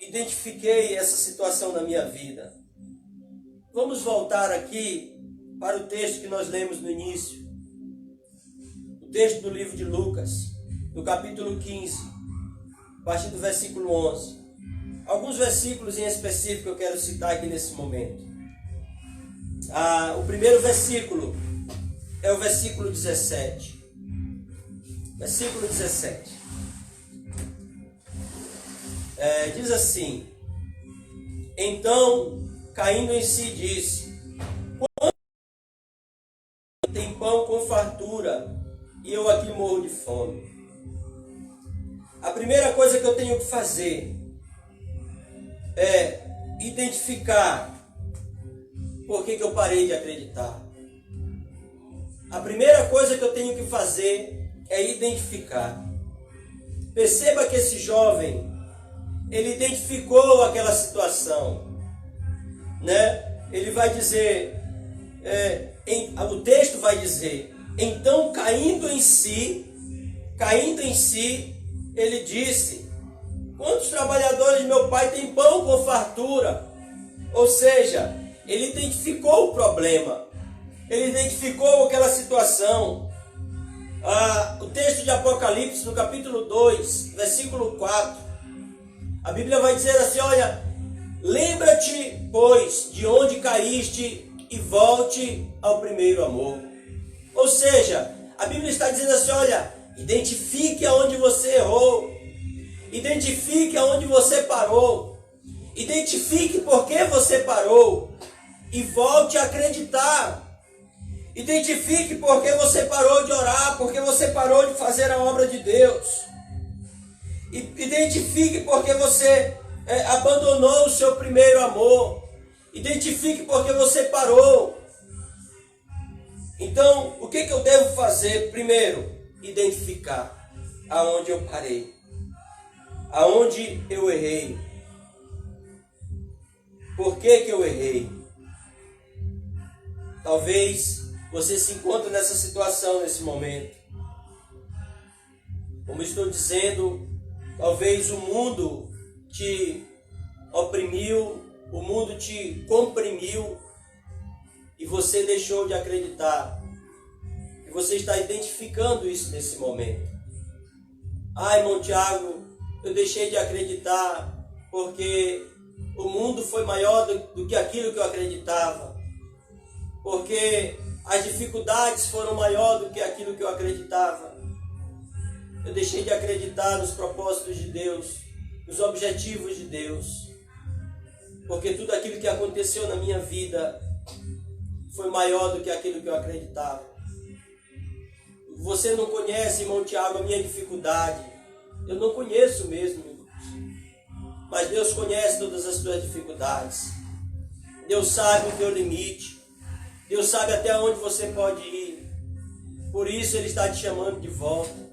identifiquei essa situação na minha vida? Vamos voltar aqui para o texto que nós lemos no início. O texto do livro de Lucas, no capítulo 15, a partir do versículo 11. Alguns versículos em específico eu quero citar aqui nesse momento. O primeiro versículo é o versículo 17. Versículo 17. Diz assim: então, caindo em si, disse: quando tem pão com fartura e eu aqui morro de fome. A primeira coisa que eu tenho que fazer é identificar por que eu parei de acreditar. A primeira coisa que eu tenho que fazer é identificar. Perceba que esse jovem, ele identificou aquela situação, né? Ele vai dizer, o texto vai dizer: então caindo em si, ele disse: quantos trabalhadores de meu pai têm pão com fartura? Ou seja, ele identificou o problema, ele identificou aquela situação. O texto de Apocalipse, no capítulo 2, versículo 4, a Bíblia vai dizer assim: olha, lembra-te, pois, de onde caíste e volte ao primeiro amor. Ou seja, a Bíblia está dizendo assim: olha, identifique aonde você errou, identifique aonde você parou, identifique por que você parou e volte a acreditar. Identifique por que você parou de orar, por que você parou de fazer a obra de Deus. Identifique por que você abandonou o seu primeiro amor. Identifique por que você parou. Então, o que eu devo fazer? Primeiro, identificar aonde eu parei, aonde eu errei. Por que eu errei? Talvez você se encontre nessa situação nesse momento. Como estou dizendo, talvez o mundo te oprimiu, o mundo te comprimiu e você deixou de acreditar. E você está identificando isso nesse momento. Irmão Tiago, eu deixei de acreditar porque o mundo foi maior do que aquilo que eu acreditava. Porque as dificuldades foram maior do que aquilo que eu acreditava. Eu deixei de acreditar nos propósitos de Deus, nos objetivos de Deus. Porque tudo aquilo que aconteceu na minha vida foi maior do que aquilo que eu acreditava. Você não conhece, irmão Tiago, a minha dificuldade. Eu não conheço mesmo, irmãos. Mas Deus conhece todas as tuas dificuldades. Deus sabe o teu limite. Deus sabe até onde você pode ir. Por isso Ele está te chamando de volta.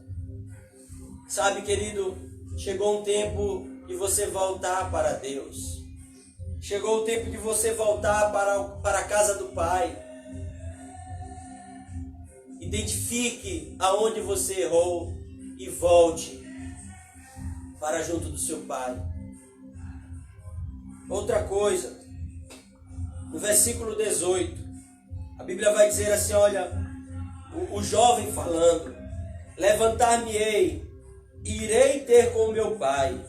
Sabe, querido, chegou um tempo de você voltar para Deus. Chegou o tempo de você voltar para a casa do Pai. Identifique aonde você errou e volte para junto do seu Pai. Outra coisa, no versículo 18, a Bíblia vai dizer assim, olha, o jovem falando, levantar-me-ei, e irei ter com o meu pai,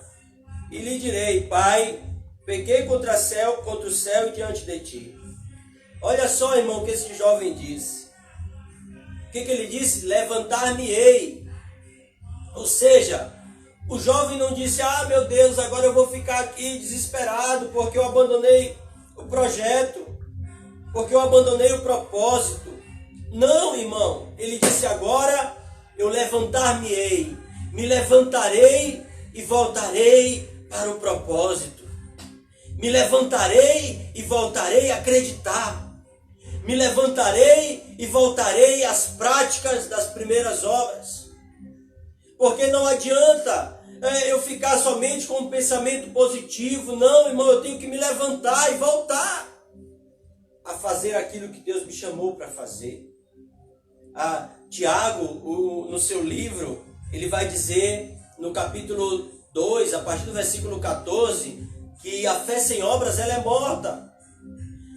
e lhe direi, Pai, pequei contra o céu e diante de ti. Olha só, irmão, o que esse jovem disse. O que ele disse? Levantar-me-ei. Ou seja, o jovem não disse, meu Deus, agora eu vou ficar aqui desesperado porque eu abandonei o projeto, porque eu abandonei o propósito. Não, irmão. Ele disse, agora eu levantar-me-ei, me levantarei e voltarei para o propósito. Me levantarei e voltarei a acreditar. Me levantarei e voltarei às práticas das primeiras obras. Porque não adianta eu ficar somente com um pensamento positivo. Não, irmão, eu tenho que me levantar e voltar a fazer aquilo que Deus me chamou para fazer. Tiago, no seu livro, ele vai dizer no capítulo 2, a partir do versículo 14, que a fé sem obras ela é morta.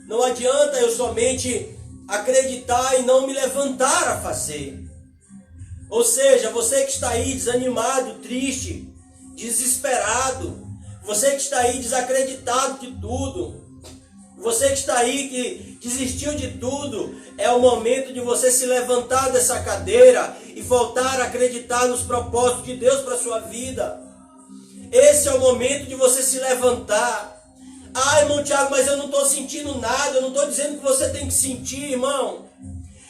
Não adianta eu somente acreditar e não me levantar a fazer. Ou seja, você que está aí desanimado, triste, desesperado, você que está aí desacreditado de tudo, você que está aí que desistiu de tudo, é o momento de você se levantar dessa cadeira e voltar a acreditar nos propósitos de Deus para a sua vida. Esse é o momento de você se levantar. Irmão Tiago, mas eu não estou sentindo nada. Eu não estou dizendo que você tem que sentir, irmão.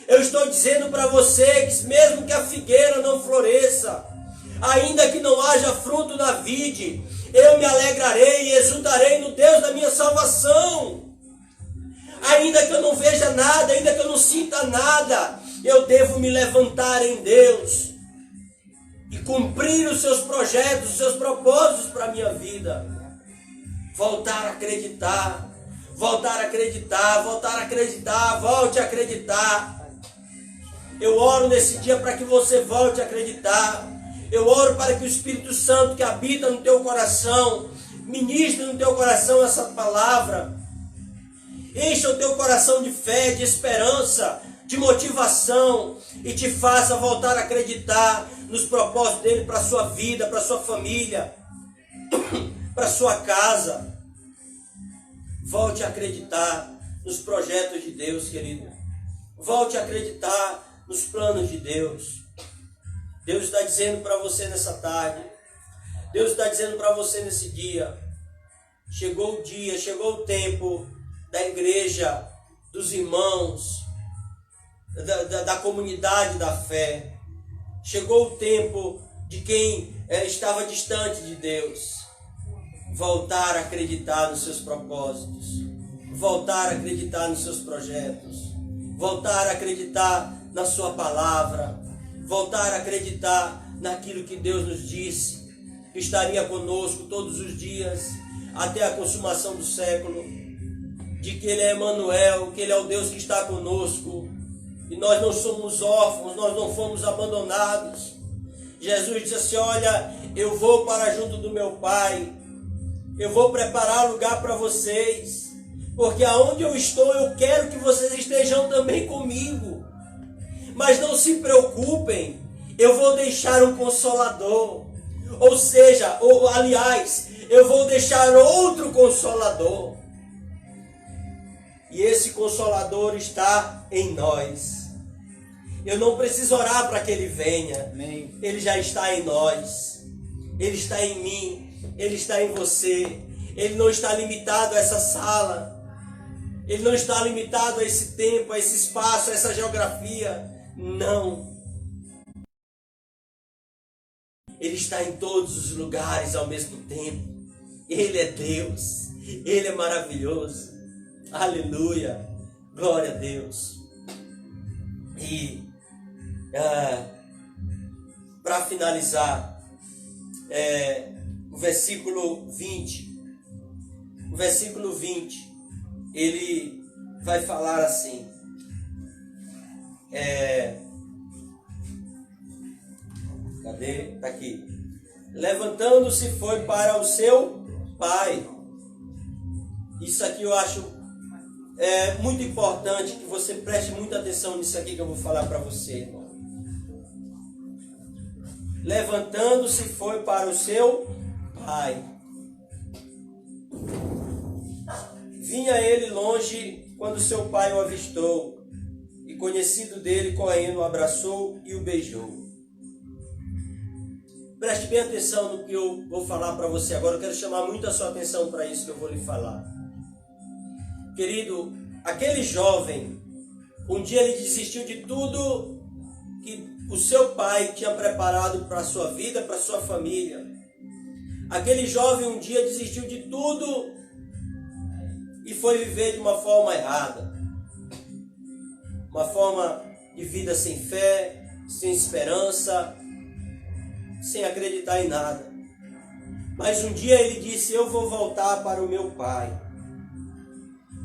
Eu estou dizendo para você que mesmo que a figueira não floresça, ainda que não haja fruto na vide, eu me alegrarei e exultarei no Deus da minha salvação. Ainda que eu não veja nada, ainda que eu não sinta nada, eu devo me levantar em Deus e cumprir os seus projetos, os seus propósitos para a minha vida. Voltar a acreditar, voltar a acreditar, voltar a acreditar, volte a acreditar. Eu oro nesse dia para que você volte a acreditar. Eu oro para que o Espírito Santo que habita no teu coração, ministre no teu coração essa palavra. Encha o teu coração de fé, de esperança, de motivação e te faça voltar a acreditar nos propósitos dele para a sua vida, para a sua família, para a sua casa. Volte a acreditar nos projetos de Deus, querido. Volte a acreditar nos planos de Deus. Deus está dizendo para você nessa tarde, Deus está dizendo para você nesse dia, chegou o dia, chegou o tempo da igreja, dos irmãos, da comunidade da fé. Chegou o tempo de quem estava distante de Deus voltar a acreditar nos seus propósitos, voltar a acreditar nos seus projetos, voltar a acreditar na sua palavra, voltar a acreditar naquilo que Deus nos disse, que estaria conosco todos os dias, até a consumação do século, de que Ele é Emmanuel, que Ele é o Deus que está conosco, e nós não somos órfãos, nós não fomos abandonados. Jesus disse assim, olha, eu vou para junto do meu Pai, eu vou preparar lugar para vocês, porque aonde eu estou, eu quero que vocês estejam também comigo. Mas não se preocupem, eu vou deixar um Consolador, Ou seja, aliás, eu vou deixar outro Consolador. E esse Consolador está em nós. Eu não preciso orar para que Ele venha. Amém. Ele já está em nós. Ele está em mim. Ele está em você. Ele não está limitado a essa sala. Ele não está limitado a esse tempo, a esse espaço, a essa geografia. Não. Ele está em todos os lugares ao mesmo tempo. Ele é Deus. Ele é maravilhoso. Aleluia. Glória a Deus. E para finalizar, o versículo 20. O versículo 20, ele vai falar assim. Cadê? Está aqui. Levantando-se foi para o seu pai. Isso aqui eu acho muito importante que você preste muita atenção nisso aqui que eu vou falar para você, irmão. Levantando-se foi para o seu pai. Vinha ele longe quando seu pai o avistou, e conhecido dele, correndo, o abraçou e o beijou. Preste bem atenção no que eu vou falar para você agora. Eu quero chamar muito a sua atenção para isso que eu vou lhe falar. Querido, aquele jovem, um dia ele desistiu de tudo que o seu pai tinha preparado para a sua vida, para a sua família. Aquele jovem um dia desistiu de tudo e foi viver de uma forma errada. Uma forma de vida sem fé, sem esperança, sem acreditar em nada. Mas um dia ele disse: eu vou voltar para o meu pai.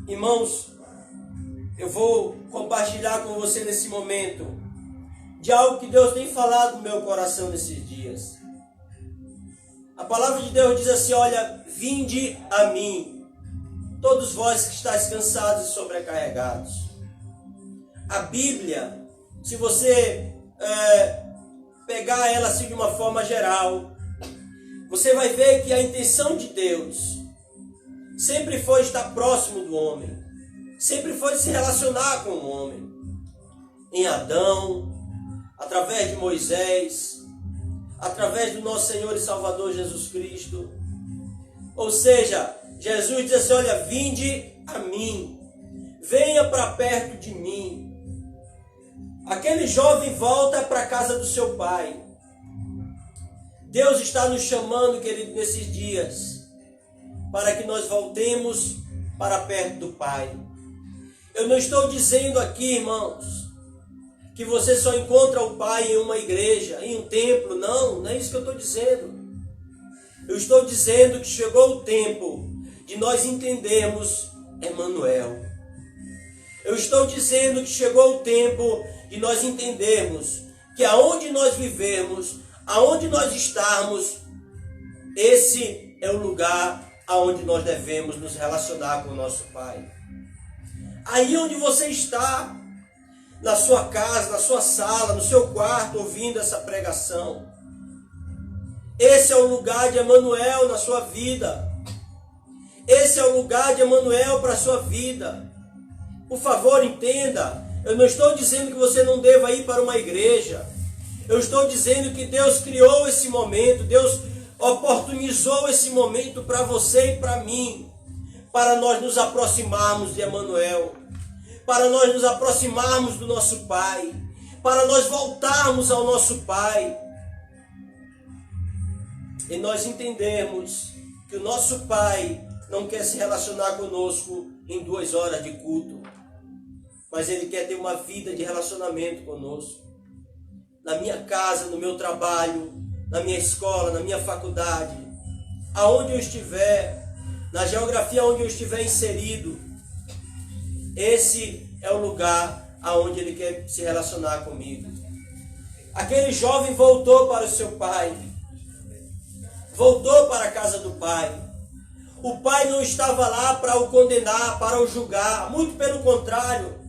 Irmãos, eu vou compartilhar com você nesse momento de algo que Deus tem falado no meu coração nesses dias. A palavra de Deus diz assim: olha, vinde a mim, todos vós que estáis cansados e sobrecarregados. A Bíblia, se você pegar ela assim de uma forma geral, você vai ver que a intenção de Deus sempre foi estar próximo do homem, sempre foi se relacionar com o homem. Em Adão, através de Moisés, através do nosso Senhor e Salvador Jesus Cristo. Ou seja, Jesus diz assim: olha, vinde a mim, venha para perto de mim. Aquele jovem volta para a casa do seu pai. Deus está nos chamando, querido, nesses dias, para que nós voltemos para perto do Pai. Eu não estou dizendo aqui, irmãos, que você só encontra o Pai em uma igreja, em um templo. Não é isso que eu estou dizendo. Eu estou dizendo que chegou o tempo de nós entendermos Emmanuel. Eu estou dizendo que chegou o tempo de nós entendermos que aonde nós vivemos, aonde nós estarmos, esse é o lugar aonde nós devemos nos relacionar com o nosso Pai. Aí onde você está, na sua casa, na sua sala, no seu quarto, ouvindo essa pregação, esse é o lugar de Emmanuel na sua vida. Esse é o lugar de Emmanuel para a sua vida. Por favor, entenda, eu não estou dizendo que você não deva ir para uma igreja. Eu estou dizendo que Deus criou esse momento, Deus oportunizou esse momento para você e para mim, para nós nos aproximarmos de Emmanuel, para nós nos aproximarmos do nosso Pai, para nós voltarmos ao nosso Pai. E nós entendemos que o nosso Pai não quer se relacionar conosco em 2 horas de culto, mas Ele quer ter uma vida de relacionamento conosco. Na minha casa, no meu trabalho, na minha escola, na minha faculdade, aonde eu estiver, na geografia onde eu estiver inserido, esse é o lugar aonde Ele quer se relacionar comigo. Aquele jovem voltou para o seu pai, voltou para a casa do pai. O pai não estava lá para o condenar, para o julgar, muito pelo contrário.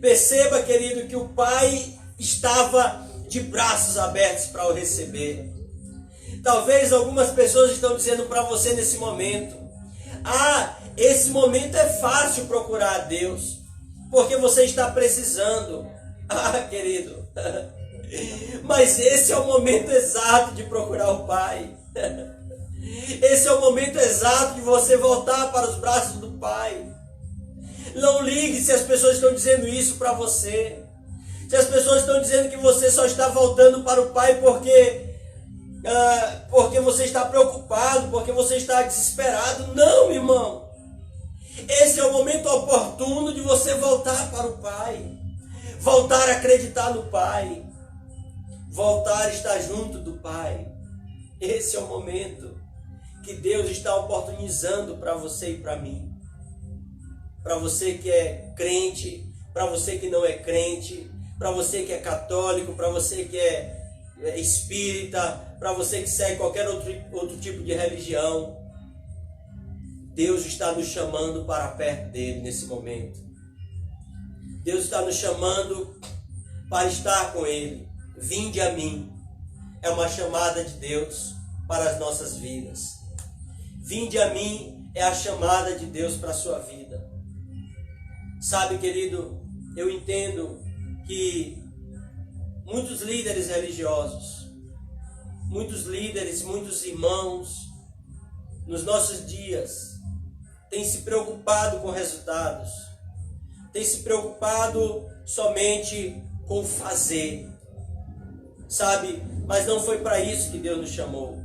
Perceba, querido, que o pai estava de braços abertos para o receber. Talvez algumas pessoas estão dizendo para você nesse momento: ah, esse momento é fácil procurar a Deus, porque você está precisando. Ah, querido, mas esse é o momento exato de procurar o Pai. Esse é o momento exato de você voltar para os braços do Pai. Não ligue se as pessoas estão dizendo isso para você. Se as pessoas estão dizendo que você só está voltando para o Pai porque você está preocupado, porque você está desesperado. Não, irmão. Esse é o momento oportuno de você voltar para o Pai. Voltar a acreditar no Pai. Voltar a estar junto do Pai. Esse é o momento que Deus está oportunizando para você e para mim. Para você que é crente, para você que não é crente, para você que é católico, para você que é espírita, para você que segue qualquer outro tipo de religião. Deus está nos chamando para perto dele nesse momento. Deus está nos chamando para estar com ele. Vinde a mim. É uma chamada de Deus para as nossas vidas. Vinde a mim é a chamada de Deus para a sua vida. Sabe, querido, eu entendo que muitos líderes religiosos, muitos líderes, muitos irmãos, nos nossos dias, têm se preocupado com resultados, têm se preocupado somente com fazer, sabe? Mas não foi para isso que Deus nos chamou.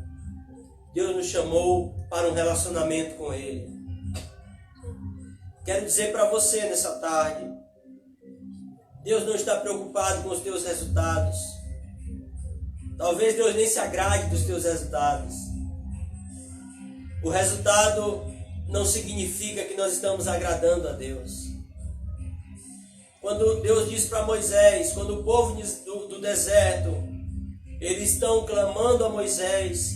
Deus nos chamou para um relacionamento com Ele. Quero dizer para você nessa tarde, Deus não está preocupado com os teus resultados. Talvez Deus nem se agrade dos teus resultados. O resultado não significa que nós estamos agradando a Deus. Quando Deus diz para Moisés, quando o povo do deserto, eles estão clamando a Moisés,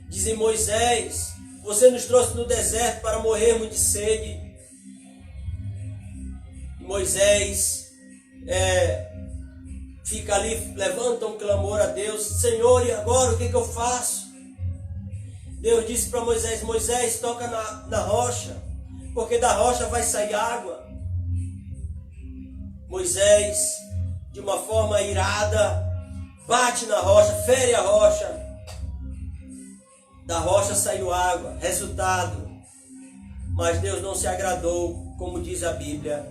dizem: Moisés, você nos trouxe no deserto para morrermos de sede. Moisés fica ali, levanta um clamor a Deus: Senhor, e agora o que eu faço? Deus disse para Moisés: Moisés, toca na rocha, porque da rocha vai sair água. Moisés, de uma forma irada, bate na rocha, fere a rocha. Da rocha saiu água, resultado. Mas Deus não se agradou, como diz a Bíblia,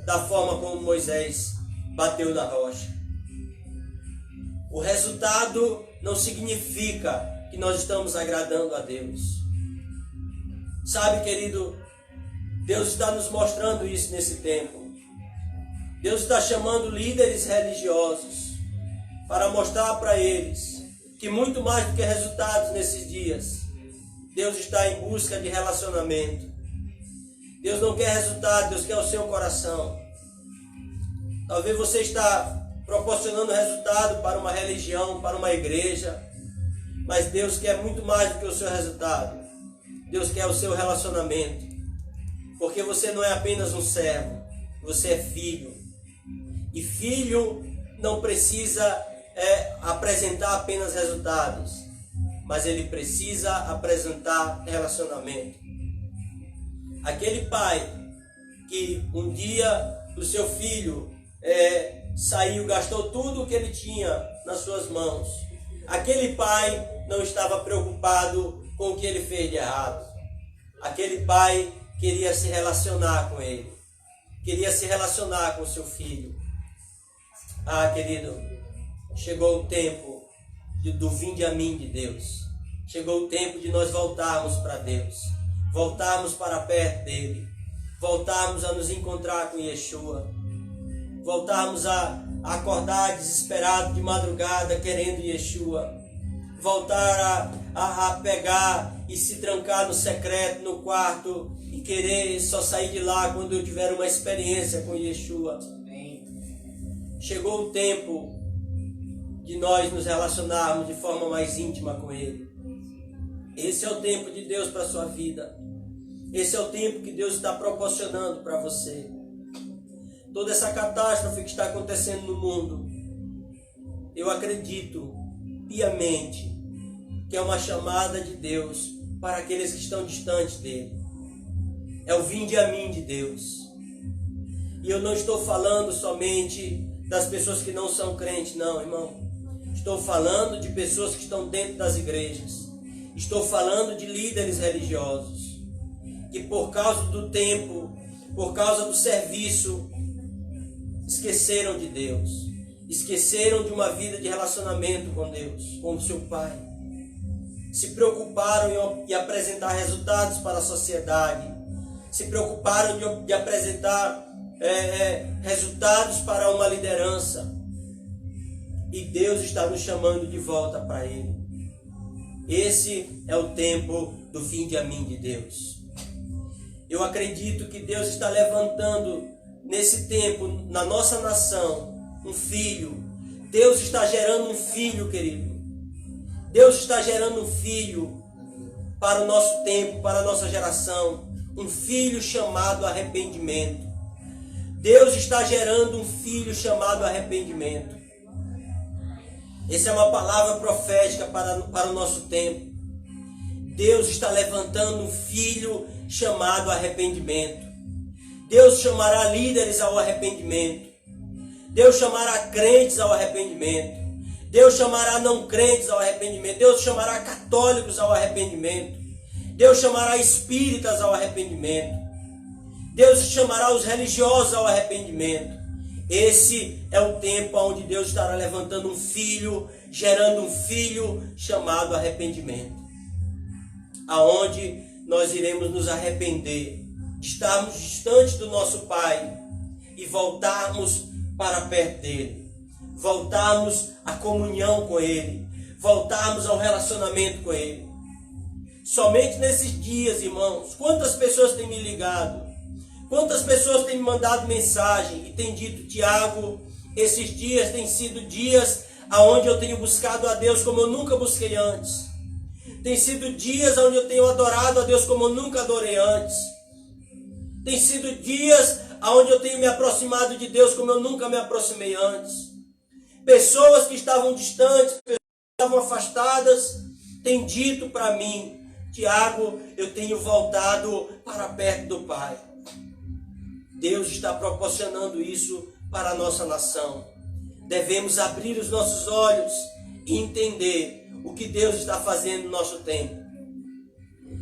da forma como Moisés bateu na rocha. O resultado não significa que nós estamos agradando a Deus. Sabe, querido, Deus está nos mostrando isso nesse tempo. Deus está chamando líderes religiosos para mostrar para eles que muito mais do que resultados nesses dias, Deus está em busca de relacionamento. Deus não quer resultado, Deus quer o seu coração. Talvez você está proporcionando resultado para uma religião, para uma igreja, mas Deus quer muito mais do que o seu resultado. Deus quer o seu relacionamento, porque você não é apenas um servo, você é filho. E filho não precisa apresentar apenas resultados, mas ele precisa apresentar relacionamento. Aquele pai que um dia o seu filho saiu, gastou tudo o que ele tinha nas suas mãos. Aquele pai não estava preocupado com o que ele fez de errado. Aquele pai queria se relacionar com ele, queria se relacionar com o seu filho. Ah, querido, chegou o tempo do vinde a mim de Deus. Chegou o tempo de nós voltarmos para Deus, voltarmos para perto dele, voltarmos a nos encontrar com Yeshua, voltarmos a acordar desesperado de madrugada querendo Yeshua, voltar a pegar e se trancar no secreto, no quarto, e querer só sair de lá quando eu tiver uma experiência com Yeshua. Chegou o tempo de nós nos relacionarmos de forma mais íntima com Ele. Esse é o tempo de Deus para a sua vida. Esse é o tempo que Deus está proporcionando para você. Toda essa catástrofe que está acontecendo no mundo, eu acredito piamente que é uma chamada de Deus para aqueles que estão distantes dele. É o vinde a mim de Deus. E eu não estou falando somente das pessoas que não são crentes, não, irmão. Estou falando de pessoas que estão dentro das igrejas. Estou falando de líderes religiosos que por causa do tempo, por causa do serviço, esqueceram de Deus. Esqueceram de uma vida de relacionamento com Deus, com o seu Pai. Se preocuparam em apresentar resultados para a sociedade. Se preocuparam de apresentar resultados para uma liderança. E Deus está nos chamando de volta para Ele. Esse é o tempo do fim de mim de Deus. Eu acredito que Deus está levantando nesse tempo, na nossa nação, um filho. Deus está gerando um filho, querido. Deus está gerando um filho para o nosso tempo, para a nossa geração. Um filho chamado arrependimento. Deus está gerando um filho chamado arrependimento. Essa é uma palavra profética para o nosso tempo. Deus está levantando um filho chamado arrependimento. Deus chamará líderes ao arrependimento. Deus chamará crentes ao arrependimento. Deus chamará não crentes ao arrependimento. Deus chamará católicos ao arrependimento. Deus chamará espíritas ao arrependimento. Deus chamará os religiosos ao arrependimento. Esse é o tempo onde Deus estará levantando um filho, gerando um filho chamado arrependimento. Aonde nós iremos nos arrepender de estarmos distantes do nosso Pai e voltarmos para perto dele. Voltarmos à comunhão com ele. Voltarmos ao relacionamento com ele. Somente nesses dias, irmãos, quantas pessoas têm me ligado? Quantas pessoas têm me mandado mensagem e têm dito: Tiago, esses dias têm sido dias onde eu tenho buscado a Deus como eu nunca busquei antes. Tem sido dias onde eu tenho adorado a Deus como eu nunca adorei antes. Tem sido dias onde eu tenho me aproximado de Deus como eu nunca me aproximei antes. Pessoas que estavam distantes, pessoas que estavam afastadas, têm dito para mim: Tiago, eu tenho voltado para perto do Pai. Deus está proporcionando isso para a nossa nação. Devemos abrir os nossos olhos e entender o que Deus está fazendo no nosso tempo.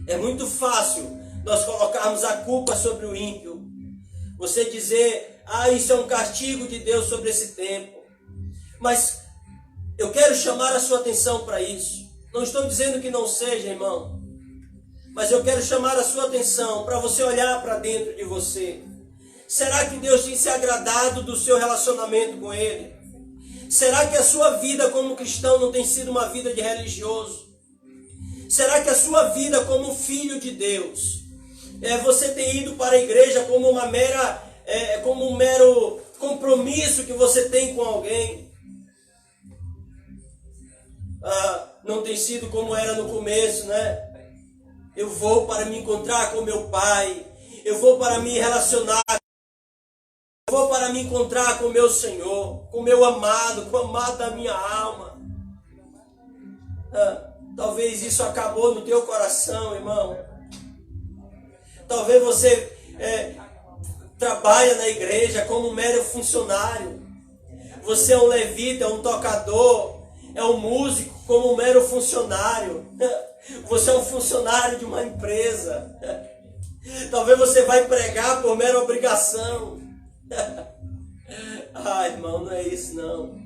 É muito fácil nós colocarmos a culpa sobre o ímpio. Você dizer: isso é um castigo de Deus sobre esse tempo. Mas eu quero chamar a sua atenção para isso. Não estou dizendo que não seja, irmão. Mas eu quero chamar a sua atenção para você olhar para dentro de você. Será que Deus tem se agradado do seu relacionamento com Ele? Será que a sua vida como cristão não tem sido uma vida de religioso? Será que a sua vida como filho de Deus, você tem ido para a igreja como um mero compromisso que você tem com alguém? Não tem sido como era no começo, né? Eu vou para me encontrar com meu Pai. Eu vou para me relacionar. Eu vou para me encontrar com o meu Senhor, com o meu amado, com o amado da minha alma. Talvez isso acabou no teu coração, irmão. Talvez você trabalha na igreja como um mero funcionário. Você é um levita, é um tocador, é um músico como um mero funcionário. Você é um funcionário de uma empresa. Talvez você vai pregar por mera obrigação. Irmão, não é isso não.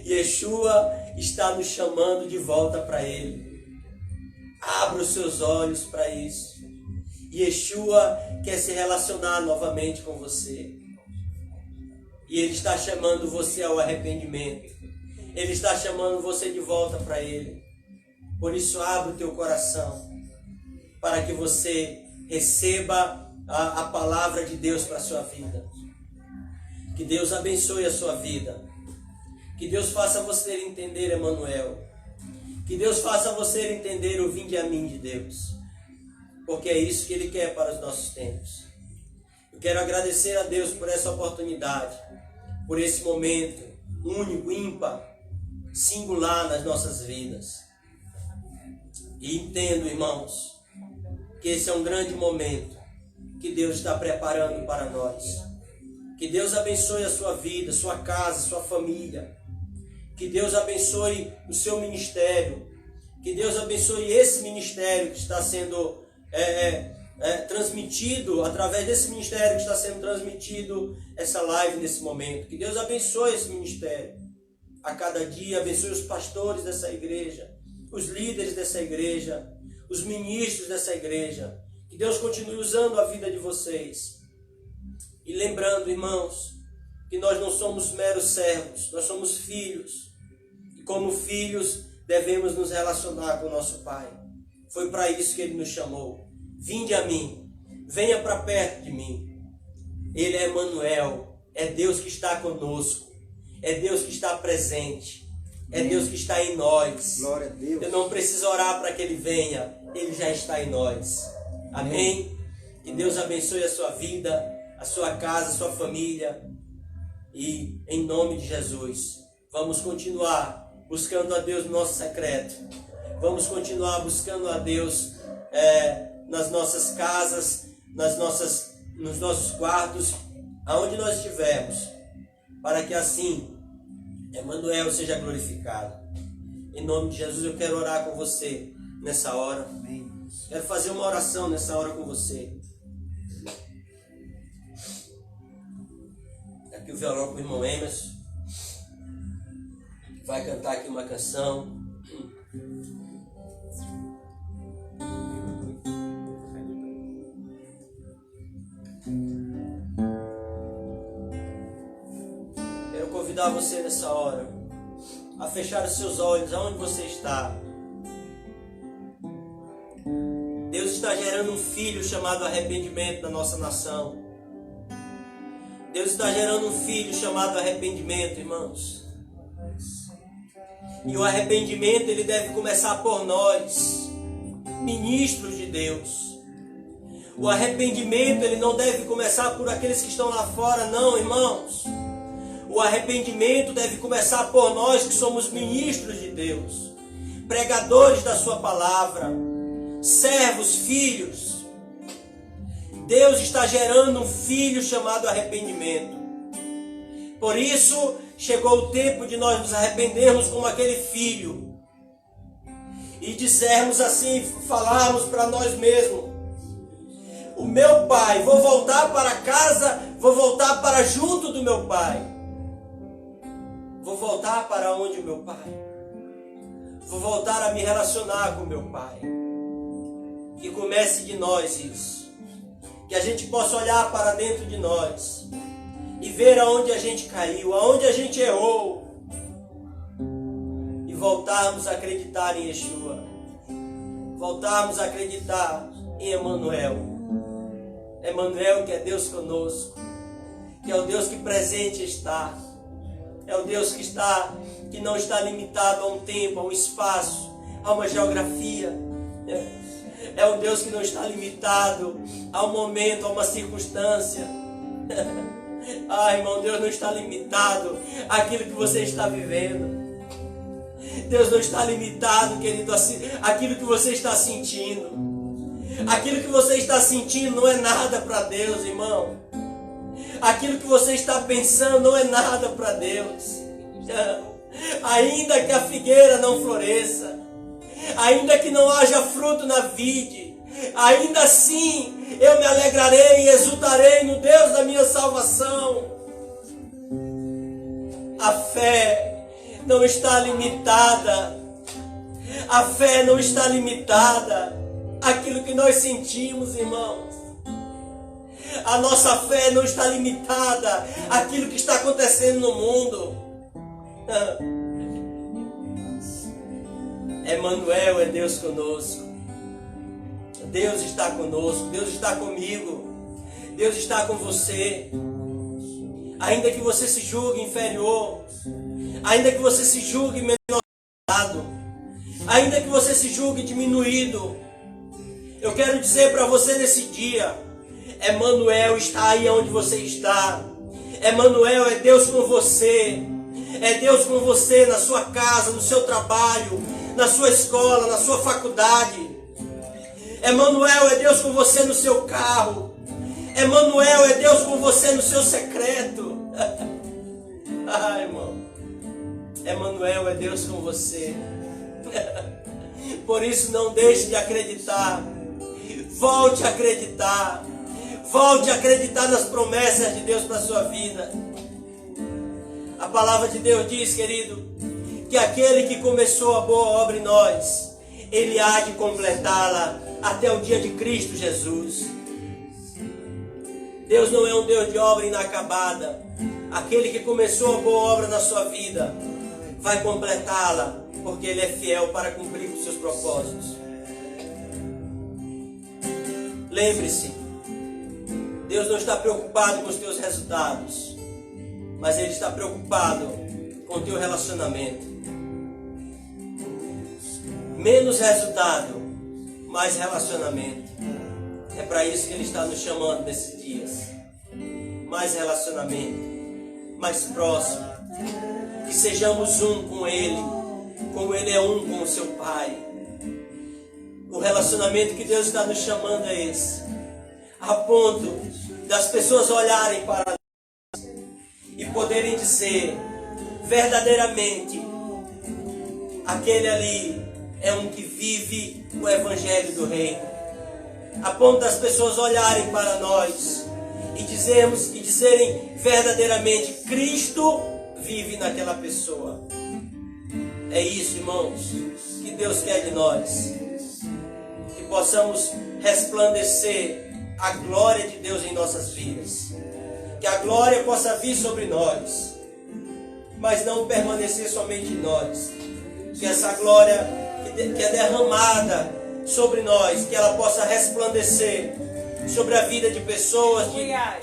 Yeshua está nos chamando de volta para Ele. Abra os seus olhos para isso. Yeshua quer se relacionar novamente com você. E Ele está chamando você ao arrependimento. Ele está chamando você de volta para Ele. Por isso, abra o teu coração para que você receba a palavra de Deus para a sua vida. Que Deus abençoe a sua vida. Que Deus faça você entender Emmanuel. Que Deus faça você entender o vinde a mim de Deus. Porque é isso que Ele quer para os nossos tempos. Eu quero agradecer a Deus por essa oportunidade, por esse momento único, ímpar, singular nas nossas vidas. E entendo, irmãos, que esse é um grande momento que Deus está preparando para nós. Que Deus abençoe a sua vida, sua casa, sua família. Que Deus abençoe o seu ministério. Que Deus abençoe esse ministério que está sendo transmitido, através desse ministério que está sendo transmitido essa live nesse momento. Que Deus abençoe esse ministério. A cada dia, abençoe os pastores dessa igreja, os líderes dessa igreja, os ministros dessa igreja. Que Deus continue usando a vida de vocês. E lembrando, irmãos, que nós não somos meros servos, nós somos filhos. E como filhos, devemos nos relacionar com o nosso Pai. Foi para isso que Ele nos chamou. Vinde a mim, venha para perto de mim. Ele é Emmanuel, é Deus que está conosco, é Deus que está presente, é Deus que está em nós. Glória a Deus. Eu não preciso orar para que Ele venha, Ele já está em nós. Amém? Que Deus abençoe a sua vida, a sua casa, a sua família. E em nome de Jesus, vamos continuar buscando a Deus no nosso secreto. Vamos continuar buscando a Deus nas nossas casas, nos nossos quartos, aonde nós estivermos, para que assim Emmanuel seja glorificado. Em nome de Jesus, eu quero orar com você nessa hora. Amém. Quero fazer uma oração nessa hora com você. Aqui o violão com o irmão Emerson. Vai cantar aqui uma canção. Quero convidar você nessa hora a fechar os seus olhos aonde você está. Deus está gerando um filho chamado arrependimento na nossa nação. Deus está gerando um filho chamado arrependimento, irmãos. E o arrependimento, ele deve começar por nós, ministros de Deus. O arrependimento, ele não deve começar por aqueles que estão lá fora, não, irmãos. O arrependimento deve começar por nós que somos ministros de Deus, pregadores da sua palavra, servos, filhos. Deus está gerando um filho chamado arrependimento. Por isso, chegou o tempo de nós nos arrependermos como aquele filho. E dissermos assim, falarmos para nós mesmos: o meu pai, vou voltar para casa, vou voltar para junto do meu pai. Vou voltar para onde o meu pai? Vou voltar a me relacionar com o meu pai. Que comece de nós isso. Que a gente possa olhar para dentro de nós e ver aonde a gente caiu, aonde a gente errou, e voltarmos a acreditar em Yeshua, voltarmos a acreditar em Emmanuel. Emmanuel, que é Deus conosco, que é o Deus que presente está, é o Deus que não está limitado a um tempo, a um espaço, a uma geografia. É o Deus que não está limitado a um momento, a uma circunstância. Ah, irmão, Deus não está limitado àquilo que você está vivendo. Deus não está limitado, querido, àquilo que você está sentindo. Aquilo que você está sentindo não é nada para Deus, irmão. Aquilo que você está pensando não é nada para Deus. Ainda que a figueira não floresça, ainda que não haja fruto na vide, ainda assim eu me alegrarei e exultarei no Deus da minha salvação. A fé não está limitada. A fé não está limitada àquilo que nós sentimos, irmãos. A nossa fé não está limitada àquilo que está acontecendo no mundo. Emmanuel é Deus conosco. Deus está conosco, Deus está comigo, Deus está com você. Ainda que você se julgue inferior, ainda que você se julgue menosprezado, ainda que você se julgue diminuído, eu quero dizer para você nesse dia: Emmanuel está aí onde você está. Emmanuel é Deus com você. É Deus com você na sua casa, no seu trabalho, na sua escola, na sua faculdade. Emmanuel é Deus com você no seu carro. Emmanuel é Deus com você no seu secreto. Ai, irmão. Emmanuel é Deus com você. Por isso não deixe de acreditar. Volte a acreditar. Volte a acreditar nas promessas de Deus para a sua vida. A palavra de Deus diz, querido, que aquele que começou a boa obra em nós, Ele há de completá-la até o dia de Cristo Jesus. Deus não é um Deus de obra inacabada. Aquele que começou a boa obra na sua vida, vai completá-la, porque Ele é fiel para cumprir os seus propósitos. Lembre-se, Deus não está preocupado com os teus resultados, mas Ele está preocupado com o teu relacionamento. Menos resultado, mais relacionamento. É para isso que Ele está nos chamando nesses dias. Mais relacionamento, mais próximo. Que sejamos um com Ele, como Ele é um com o seu Pai. O relacionamento que Deus está nos chamando é esse. A ponto das pessoas olharem para nós e poderem dizer, verdadeiramente, aquele ali é um que vive o Evangelho do Reino. A ponto das pessoas olharem para nós e dizerem verdadeiramente, Cristo vive naquela pessoa. É isso, irmãos, que Deus quer de nós. Que possamos resplandecer a glória de Deus em nossas vidas. Que a glória possa vir sobre nós, mas não permanecer somente em nós. Que essa glória que é derramada sobre nós, que ela possa resplandecer sobre a vida de pessoas,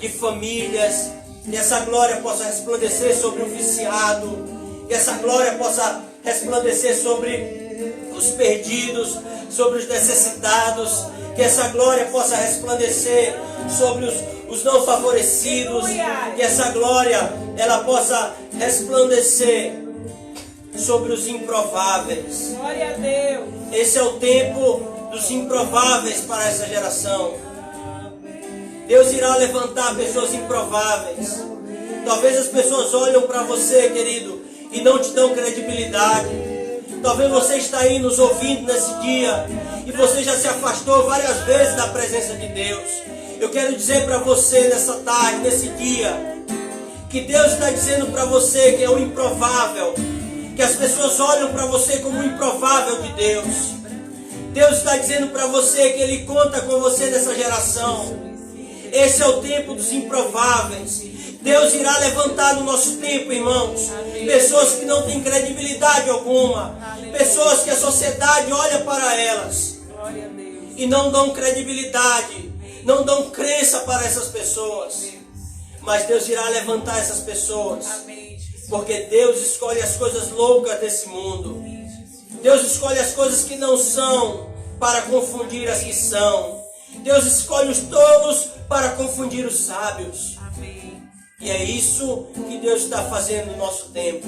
de famílias. Que essa glória possa resplandecer sobre o viciado. Que essa glória possa resplandecer sobre os perdidos, sobre os necessitados. Que essa glória possa resplandecer sobre os não favorecidos. Que essa glória ela possa resplandecer sobre os improváveis. Glória a Deus. Esse é o tempo dos improváveis para essa geração. Deus irá levantar pessoas improváveis. Talvez as pessoas olham para você, querido, e não te dão credibilidade. Talvez você está aí nos ouvindo nesse dia e você já se afastou várias vezes da presença de Deus. Eu quero dizer para você nessa tarde, nesse dia, que Deus está dizendo para você que é o improvável, que as pessoas olham para você como o improvável de Deus. Deus está dizendo para você que Ele conta com você nessa geração. Esse é o tempo dos improváveis. Deus irá levantar no nosso tempo, irmãos, pessoas que não têm credibilidade alguma, pessoas que a sociedade olha para elas e não dão credibilidade, não dão crença para essas pessoas. Mas Deus irá levantar essas pessoas, porque Deus escolhe as coisas loucas desse mundo. Deus escolhe as coisas que não são para confundir as que são. Deus escolhe os tolos para confundir os sábios. E é isso que Deus está fazendo no nosso tempo.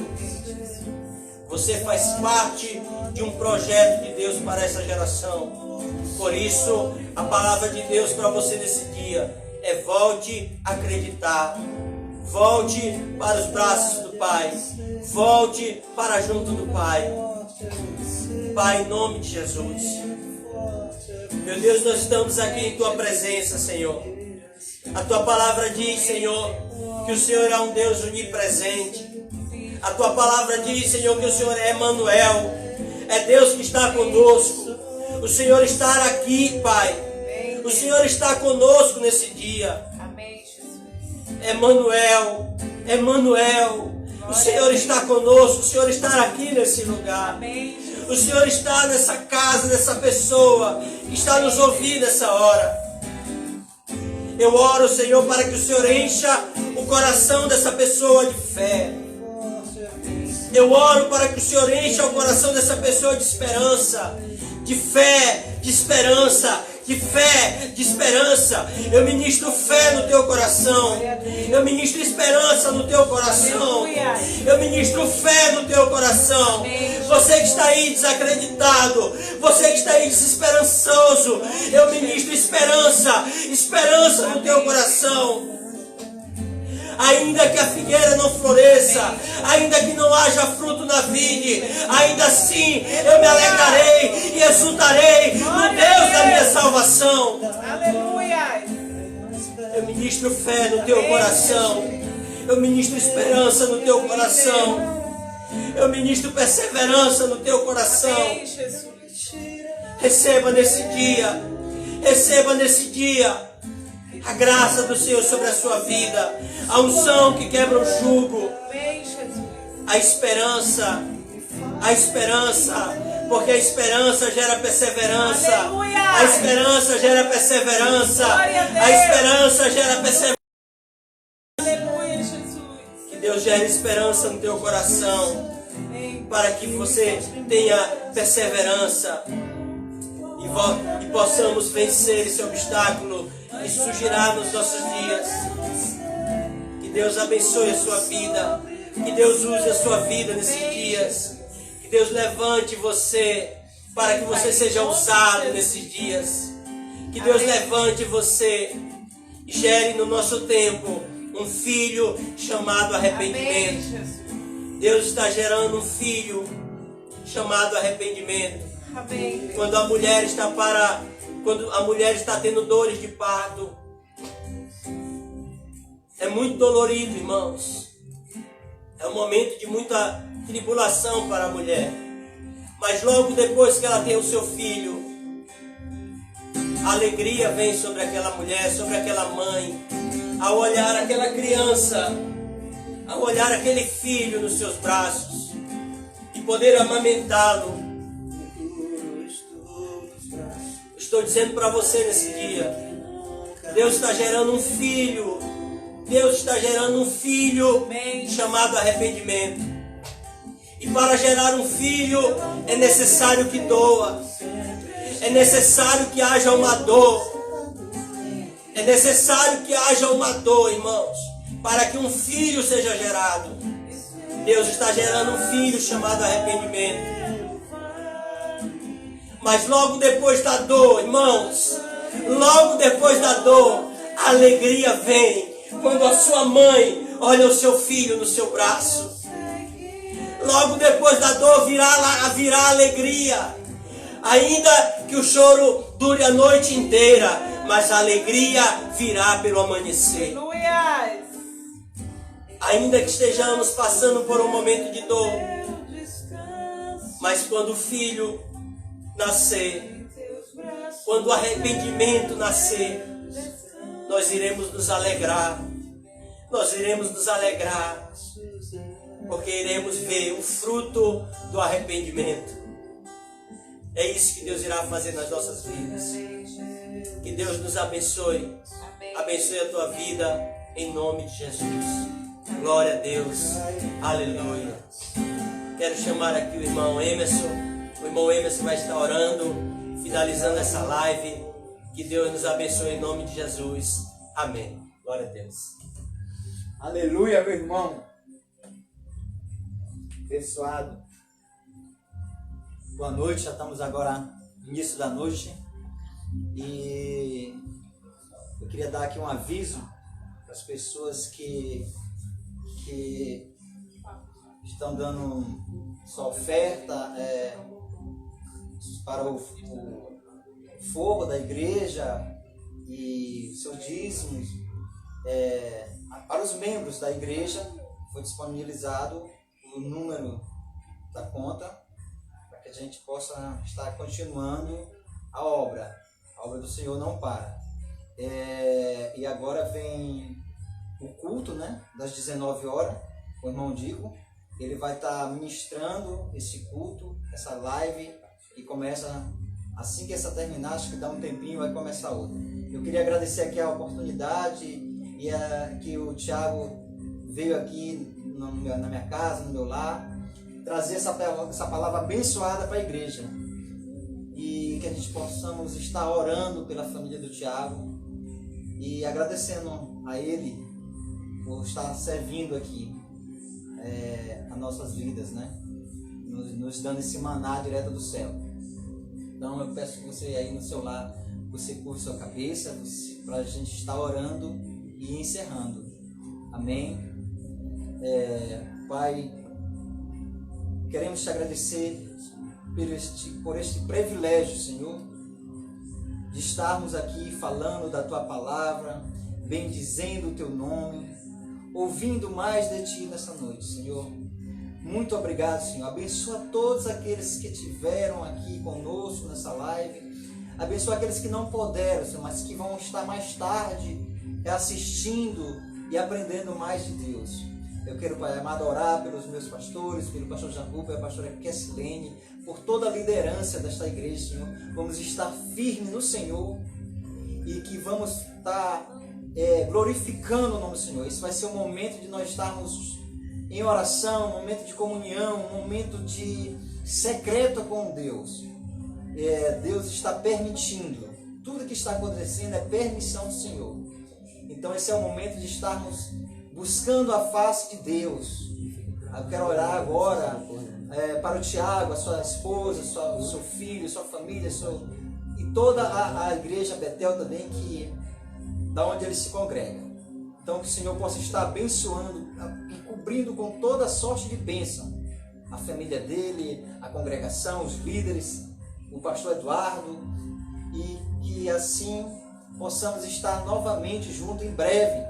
Você faz parte de um projeto de Deus para essa geração. Por isso, a palavra de Deus para você nesse dia é: volte a acreditar. Volte para os braços do Pai. Volte para junto do Pai. Pai, em nome de Jesus. Meu Deus, nós estamos aqui em Tua presença, Senhor. A Tua palavra diz, Senhor, que o Senhor é um Deus onipresente. A Tua palavra diz, Senhor, que o Senhor é Emmanuel. É Deus que está conosco. O Senhor está aqui, Pai. O Senhor está conosco nesse dia. Emmanuel, Emmanuel. O Senhor está conosco. O Senhor está aqui nesse lugar. O Senhor está nessa casa, nessa pessoa que está nos ouvindo nessa hora. Eu oro, Senhor, para que o Senhor encha o coração dessa pessoa de fé. Eu oro para que o Senhor encha o coração dessa pessoa de esperança, de fé, de esperança, de fé, de esperança. Eu ministro fé no teu coração. Eu ministro esperança no teu coração. Eu ministro fé no teu coração. Você que está aí desacreditado, você que está aí desesperançoso, eu ministro esperança, esperança no teu coração. Ainda que a figueira não floresça, ainda que não haja fruto na vide, ainda assim eu me alegrarei e exultarei no Deus da minha salvação. Aleluia. Eu ministro fé no teu coração, eu ministro esperança no teu coração, eu ministro perseverança no teu coração. Amém, Jesus. Receba nesse dia a graça do Senhor sobre a sua vida, a unção que quebra o jugo, Amém, Jesus. a esperança, porque a esperança gera perseverança, Aleluia! a esperança gera perseverança, Glória a Deus! a esperança gera perseverança. Aleluia, Jesus. Que Deus gere esperança no teu coração, Amém. para que você tenha perseverança e possamos vencer esse obstáculo que surgirá nos nossos dias. Que Deus abençoe a sua vida, que Deus use a sua vida nesses dias, que Deus levante você para que você seja usado nesses dias, que Deus levante você e gere no nosso tempo um filho chamado Amém, arrependimento. Jesus. Deus está gerando um filho chamado arrependimento. Amém. Quando a mulher está tendo dores de parto, é muito dolorido, irmãos. É um momento de muita tribulação para a mulher. Mas logo depois que ela tem o seu filho, a alegria vem sobre aquela mulher, sobre aquela mãe, ao olhar aquela criança, ao olhar aquele filho nos seus braços e poder amamentá-lo. Estou dizendo para você nesse dia, Deus está gerando um filho. Deus está gerando um filho chamado arrependimento. E para gerar um filho é necessário que doa. É necessário que haja uma dor. É necessário que haja uma dor, irmãos, para que um filho seja gerado. Deus está gerando um filho chamado arrependimento. Mas logo depois da dor, irmãos, logo depois da dor, a alegria vem quando a sua mãe olha o seu filho no seu braço. Logo depois da dor virá a alegria. Ainda que o choro dure a noite inteira, mas a alegria virá pelo amanhecer. Aleluia. Ainda que estejamos passando por um momento de dor, mas quando o filho nascer, quando o arrependimento nascer, nós iremos nos alegrar. Nós iremos nos alegrar, porque iremos ver o fruto do arrependimento. É isso que Deus irá fazer nas nossas vidas. Que Deus nos abençoe. Abençoe a tua vida em nome de Jesus. Glória a Deus. Aleluia. Quero chamar aqui o irmão Emerson. O irmão Emerson vai estar orando, finalizando essa live. Que Deus nos abençoe em nome de Jesus. Amém. Glória a Deus. Aleluia, meu irmão. Abençoado. Boa noite, já estamos agora no início da noite. E eu queria dar aqui um aviso para as pessoas que estão dando sua oferta para o fogo da igreja e seus dízimos. Para os membros da igreja foi disponibilizado o número da conta para que a gente possa estar continuando a obra do Senhor não para. E agora vem o culto, né, das 19 horas, o irmão Dico, ele vai estar ministrando esse culto, essa live, e começa, assim que essa terminar, acho que dá um tempinho, vai começar outra. Eu queria agradecer aqui a oportunidade e que o Thiago veio aqui na minha casa, no meu lar, trazer essa palavra abençoada para a igreja. E que a gente possamos estar orando pela família do Tiago e agradecendo a ele por estar servindo aqui as nossas vidas, né? Nos dando esse maná direto do céu. Então eu peço que você aí no seu lar, você curva sua cabeça para a gente estar orando e encerrando. Amém? Pai, queremos te agradecer por este privilégio, Senhor, de estarmos aqui falando da Tua palavra, bendizendo o Teu nome, ouvindo mais de Ti nessa noite, Senhor. Muito obrigado, Senhor. Abençoa todos aqueles que estiveram aqui conosco nessa live. Abençoa aqueles que não puderam, Senhor, mas que vão estar mais tarde assistindo e aprendendo mais de Deus. Eu quero, Pai amado, orar pelos meus pastores, pelo pastor Jambu, pela pastora Kessilene, por toda a liderança desta igreja, Senhor. Vamos estar firmes no Senhor e que vamos estar glorificando o nome do Senhor. Isso vai ser um momento de nós estarmos em oração, um momento de comunhão, um momento de secreto com Deus. Deus está permitindo. Tudo que está acontecendo é permissão do Senhor. Então esse é o momento de estarmos buscando a face de Deus. Eu quero orar agora para o Tiago, a sua esposa, o seu filho, sua família, e toda a igreja Betel também, da onde ele se congrega. Então que o Senhor possa estar abençoando e cobrindo com toda sorte de bênção a família dele, a congregação, os líderes, o pastor Eduardo, e que assim possamos estar novamente juntos em breve,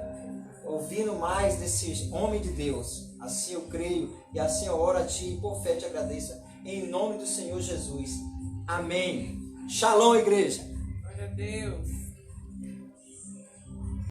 ouvindo mais desse homem de Deus. Assim eu creio e assim eu oro a Ti e por fé te agradeço, em nome do Senhor Jesus. Amém. Shalom, igreja. Glória a Deus.